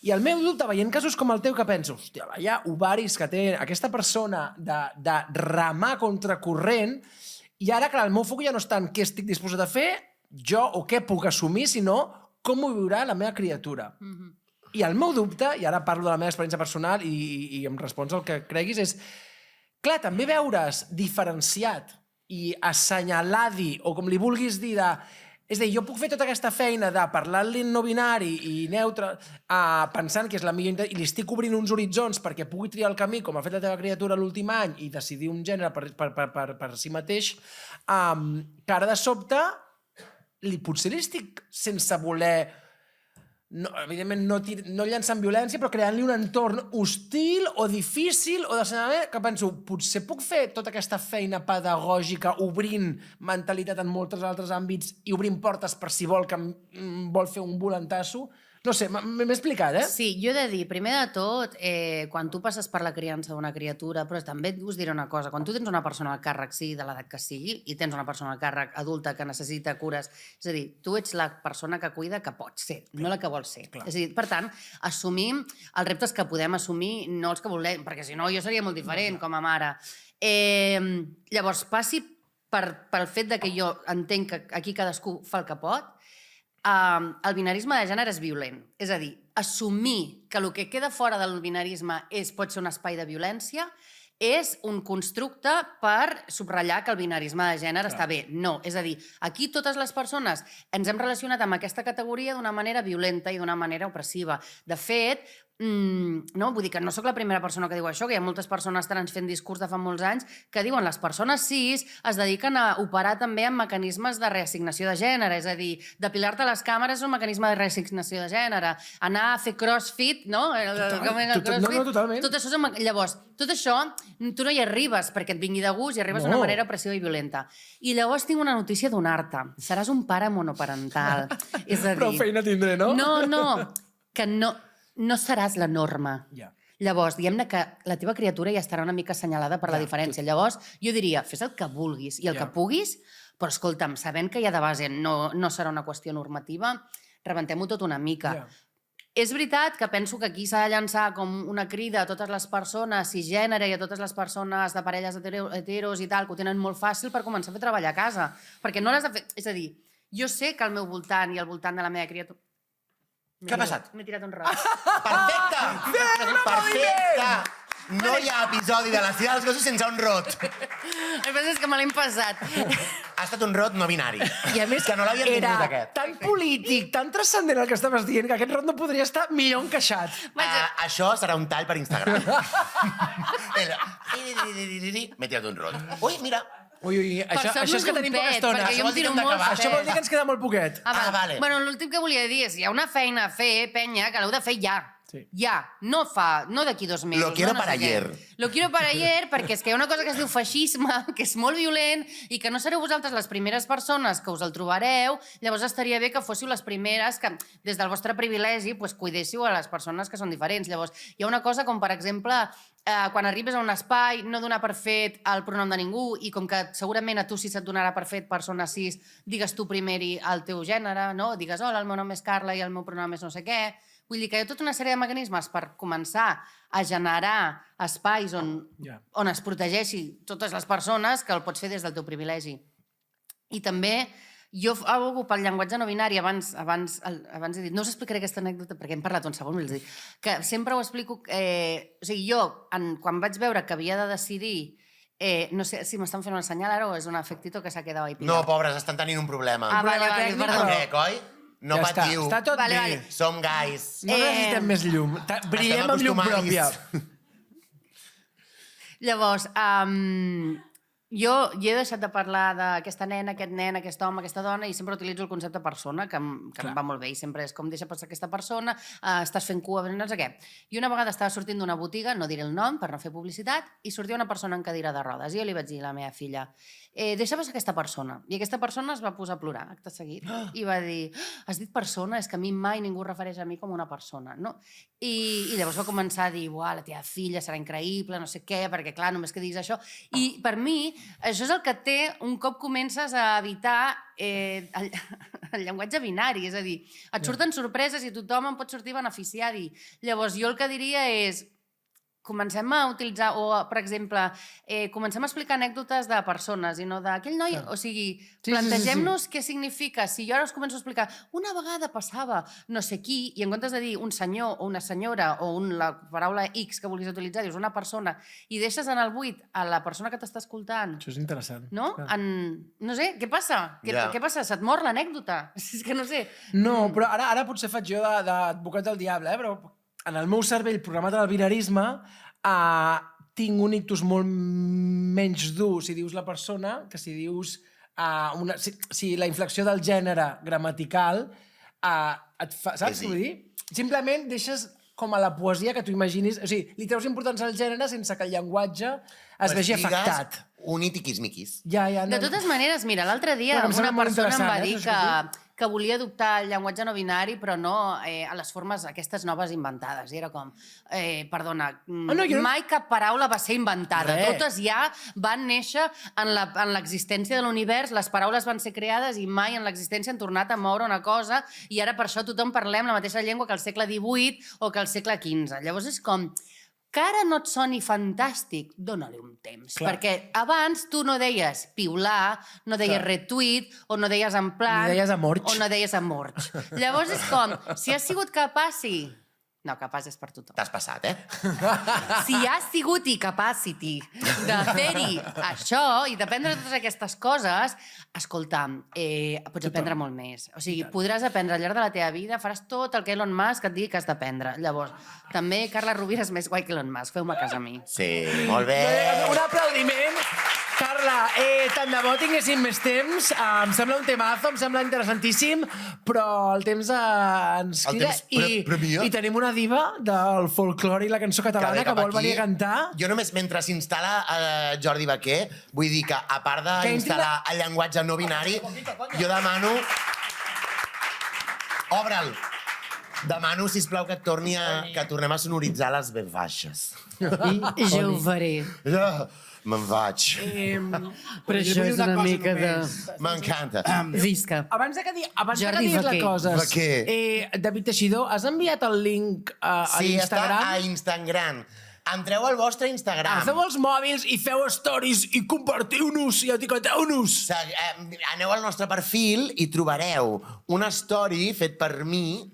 I el meu dubte, veient casos com el teu, que penso, hòstia, hi ha ovaris que té aquesta persona de remar contracorrent, i ara, clar, el meu foc ja no és tant què estic disposat a fer, jo, o què puc assumir, sinó com ho viurà la meva criatura. I el meu dubte, i ara parlo de la meva experiència personal i em respons el que creguis, és, clar, també veure's diferenciat i assenyalar-hi, o com li vulguis dir, és a dir, jo puc fer tota aquesta feina de parlar-li no binari i neutre, pensant que és la millor... I li estic obrint uns horitzons perquè pugui triar el camí, com ha fet la teva criatura l'últim any, i decidir un gènere per si mateix, que ara de sobte potser li estic sense voler, evidentment no llançant violència, però creant-li un entorn hostil o difícil o d'assenyalament, que penso, potser puc fer tota aquesta feina pedagògica obrint mentalitat en molts altres àmbits i obrint portes per si vol fer un voluntasso. No sé, m'he explicat, eh? Sí, jo he de dir, primer de tot, quan tu passes per la criança d'una criatura, però també us diré una cosa, quan tu tens una persona al càrrec, sigui de l'edat que sigui, i tens una persona al càrrec adulta que necessita cures, és a dir, tu ets la persona que cuida que pots ser, no la que vols ser. És a dir, per tant, assumim els reptes que podem assumir, no els que volem, perquè si no jo seria molt diferent com a mare. Llavors, passi pel fet de que jo entenc que aquí cadascú fa el que pot, el binarisme de gènere és violent. És a dir, assumir que el que queda fora del binarisme pot ser un espai de violència és un constructe per subratllar que el binarisme de gènere està bé. No, és a dir, aquí totes les persones ens hem relacionat amb aquesta categoria d'una manera violenta i d'una manera opressiva. De fet, vull dir que no sóc la primera persona que diu això, que hi ha moltes persones trans fent discurs de fa molts anys que diuen les persones cis es dediquen a operar també amb mecanismes de reassignació de gènere, és a dir, depilar-te les càmeres és un mecanisme de reassignació de gènere, anar a fer crossfit, no? Totalment. Tot això, llavors, tot això tu no hi arribes perquè et vingui de gust i arribes d'una manera opressiva i violenta. I llavors tinc una notícia a donar-te. Seràs un pare monoparental. És a dir... Prou feina tindré, no? No, que no seràs la norma. Llavors, diguem-ne que la teva criatura ja estarà una mica assenyalada per la diferència. Llavors, jo diria, fes el que vulguis i el que puguis, però escolta'm, sabent que ja de base no serà una qüestió normativa, rebentem-ho tot una mica. És veritat que penso que aquí s'ha de llançar com una crida a totes les persones cisgènere i a totes les persones de parelles heteros i tal, que ho tenen molt fàcil per començar a fer treballar a casa. Perquè no l'has de fer... És a dir, jo sé que al meu voltant i al voltant de la meva criatura... Què ha passat? M'he tirat un roc. Perfecte! Perfecte! No hi ha episodi de la Sida dels Gossos sense un rot. El que passa és que me l'he empassat. Ha estat un rot no binari. I a més, que no l'havien tingut, era aquest. tan polític, tan transcendent el que estaves dient, que aquest rot no podria estar millor encaixat. Això serà un tall per Instagram. M'he tirat un rot. Ui, mira. Ui, això és que tenim poca estona. perquè jo em tiro molt Això vol dir que ens queda molt poquet. Vale. Bueno, l'últim que volia dir és, hi ha una feina a fer, penya, que l'heu de fer ja. Sí. Ja, no d'aquí 2 mesos. Lo quiero no para sé què. ayer. Lo quiero para ayer, perquè és que hi ha una cosa que es diu feixisme, que és molt violent, i que no sereu vosaltres les primeres persones que us el trobareu, llavors estaria bé que fóssiu les primeres que, des del vostre privilegi, pues, cuidéssiu a les persones que són diferents. Llavors, hi ha una cosa com, per exemple, quan arribes a un espai, no donar per fet el pronom de ningú, i com que segurament a tu sí se't donarà per fet persona cis, digues tu primer el teu gènere, no? Digues, hola, el meu nom és Carla i el meu pronom és no sé què. Vull dir que hi ha tota una sèrie de mecanismes per començar a generar espais on es protegeixi totes les persones que el pots fer des del teu privilegi. I també, jo pel llenguatge no binari, abans he dit, no us explicaré aquesta anècdota perquè hem parlat un segon, vull dir, que sempre ho explico, o sigui, jo, quan vaig veure que havia de decidir, no sé si m'estan fent una senyal ara o és un afectito que s'ha quedat ahí. No, pobres, estan tenint un problema. Vale, perdó. Crec, oi? No ja patiu. Està tot Vale, bé. vale. Som gais. No necessitem més llum. Brillem amb llum pròpia. Llavors, jo he deixat de parlar d'aquesta nena, aquest nen, aquest home, aquesta dona, i sempre utilitzo el concepte persona, que em va molt bé, i sempre és com deixa passar aquesta persona, estàs fent cua, no sé què. I una vegada estava sortint d'una botiga, no diré el nom per no fer publicitat, i sortia una persona en cadira de rodes, i jo li vaig dir a la meva filla, deixa passar aquesta persona. I aquesta persona es va posar a plorar, acte seguit, i va dir, has dit persona? És que a mi mai ningú refereix a mi com una persona, no? I llavors va començar a dir, uah, la teva filla serà increïble, no sé què, perquè clar, només que diguis això. I per mi, això és el que té un cop comences a evitar el llenguatge binari, és a dir, et surten sorpreses i tothom en pot sortir beneficiat. Llavors, jo el que diria és, comencem a utilitzar, o, per exemple, comencem a explicar anècdotes de persones i no d'aquell noi, o sigui, plantegem-nos què significa. Si jo ara us començo a explicar, una vegada passava no sé qui, i en comptes de dir un senyor o una senyora o la paraula X que volies utilitzar, dius una persona, i deixes en el buit a la persona que t'està escoltant. Això és interessant. No? No sé, què passa? Què passa? Se't mor l'anècdota? És que no sé. No, però ara potser faig jo d'advocat del diable, però en el meu cervell programat al binarisme tinc un ictus molt menys dur si dius la persona que si dius si la inflexió del gènere gramatical et fa... Saps què vull dir? Simplement deixes com a la poesia que tu imaginis... O sigui, li treus importància al gènere sense que el llenguatge es vegi afectat. Un i tiquis-miquis. Ja, de totes maneres, mira, l'altre dia una persona em va dir que volia adoptar el llenguatge no binari, però no a les formes aquestes noves inventades. I era com, perdona, mai cap paraula va ser inventada. Totes ja van néixer en l'existència de l'univers, les paraules van ser creades i mai en l'existència han tornat a moure una cosa, i ara per això tothom parlem la mateixa llengua que al segle XVIII o que al segle XV. Llavors és com... Que ara no et soni fantàstic, dóna-li un temps. Clar. Perquè abans tu no deies piular, no deies retweet, o no deies en plan... Ni deies amorx. O no deies amorx. Llavors és com, si has sigut capaç... No, capaç és per tothom. T'has passat, eh? Si has sigut i capacity de fer-hi això i d'aprendre totes aquestes coses, escolta, pots aprendre molt més. O sigui, podràs aprendre al llarg de la teva vida, faràs tot el que Elon Musk et digui que has d'aprendre. Llavors, també Carla Rovira és més guai que Elon Musk. Feu-me cas a mi. Sí, molt bé. Un aplaudiment. Carla, tant de bo tinguéssim més temps. Em sembla un temazo, em sembla interessantíssim, però el temps ens crida. I tenim una diva del folclore i la cançó catalana que vol venir a cantar. Jo només, mentre s'instal·la Jordi Baquer, vull dir que, a part d'instal·lar el llenguatge no binari, jo demano... Obre'l! Demano, sisplau, que tornem a sonoritzar les B baixes. Jo ho faré. Me'n vaig. Però això és una mica de... M'encanta. Visca. Abans de que diguis les coses, David Teixidor, has enviat el link a l'Instagram? Sí, està a Instagram. Entreu al vostre Instagram. Agafeu els mòbils i feu stories i compartiu-nos i etiqueteu-nos. Aneu al nostre perfil i trobareu una story fet per mi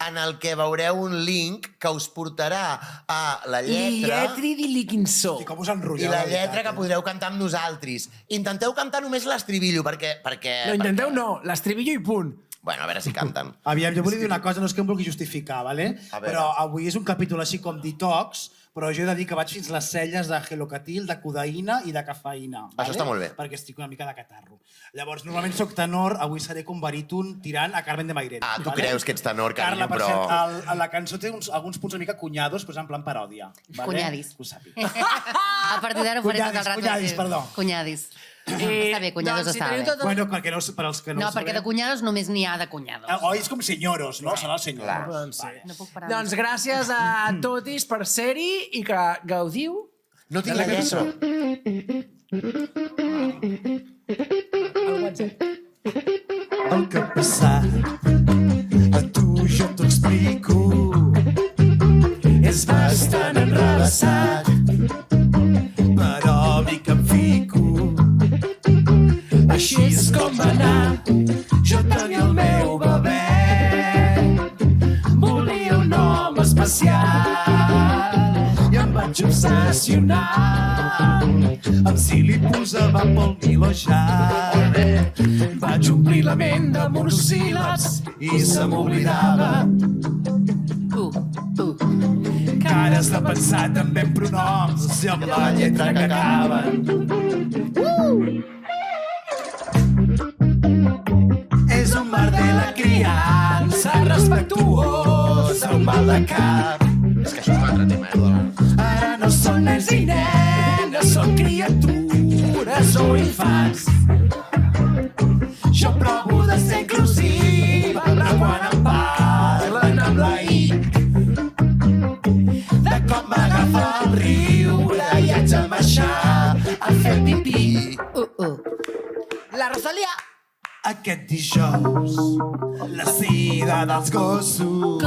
en el que veureu un link que us portarà a la lletra... Lletri di Liquinçó. I com us enrotlleu, I la lletra que podreu cantar amb nosaltres. Intenteu cantar només l'estribillo, perquè... No, intenteu no, l'estribillo i punt. Bueno, a veure si canten. Aviam, jo volia dir una cosa, no és que em vulgui justificar, ¿vale? Però avui és un capítol així com detox, però jo he de dir que vaig fins les celles de gelocatil, de codeïna i de cafeïna. Això està molt bé. Perquè estic una mica de catarro. Llavors, normalment soc tenor, avui seré com baríton tirant a Carmen de Mairena. Tu creus que ets tenor, carinyo, Carla, per però... cert, la cançó té alguns punts una mica cunyados, però és en plan paròdia. Cunyadis. Que ho sàpiga. A partir d'ara ho faré tot el rato. Cunyadis, perdó. Cunyadis. Està bé, cunyados doncs, està bé. Bueno, perquè no, per als que no, No, ho perquè de sabem... cunyados només n'hi ha de cunyados. Oi, és com senyoros, no? Serà el senyor. Doncs, sí. No puc parar. Doncs gràcies a totis per ser-hi i que gaudiu. No tinc la lletra. El que ha passat a tu jo t'ho explico. És bastant enrevessat, però mi que em fico. Així és com va anar. Jo tenia el meu bebè, volia un home especial i em vaig obsessionar amb si li posava pel Milojat. Vaig omplir la ment de monosíl·labs i se m'oblidava que ara has de pensar també en pronoms i amb la lletra que acaben. És un merder la criança respectuosa, un mal de cap. És que això és un altre tema, Eduard. Ara no són nens i nenes, són criatures o infants. Jo provo de ser inclusiva, però quan em parlen amb la I, de cop m'agafa el riure i haig de marxar a fer pipí. La Rosalia. Aquest dijous, la sida dels gossos,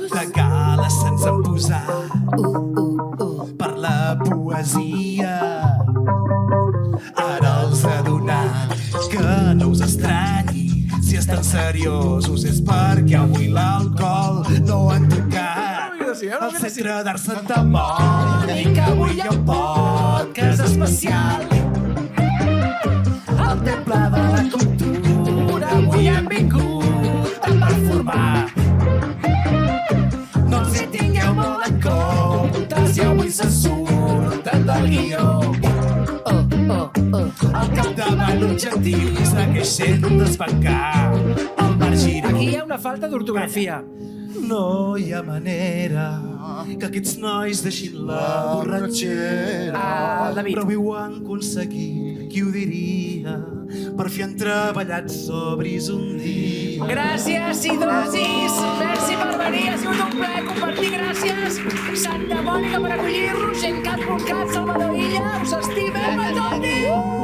de gala se'ns han posat per la poesia. Ara els ha donat que no us estranyi si estan seriosos és perquè avui l'alcohol no han tocat. El Centre d'Art Santa Mònica, avui hi ha un podcast especial. Al Temple de la Cultura avui hem vingut a performar. No ens hi tingueu molt en compte si avui se surten del guió. Al capdavall l'objectiu és segueix sent desbancar el marginal. Aquí hi ha una falta d'ortografia. No hi ha manera que aquests nois deixin la borratxera. David. Però ho han aconseguit, qui ho diria? Per fi han treballat sobris un dia. Gràcies i dosis. Merci per venir. Ha sigut un plaer compartir. Gràcies. Santa Mònica per acollir-nos. Gencat, Montcat, Salvador Illa. Us estimem a tots.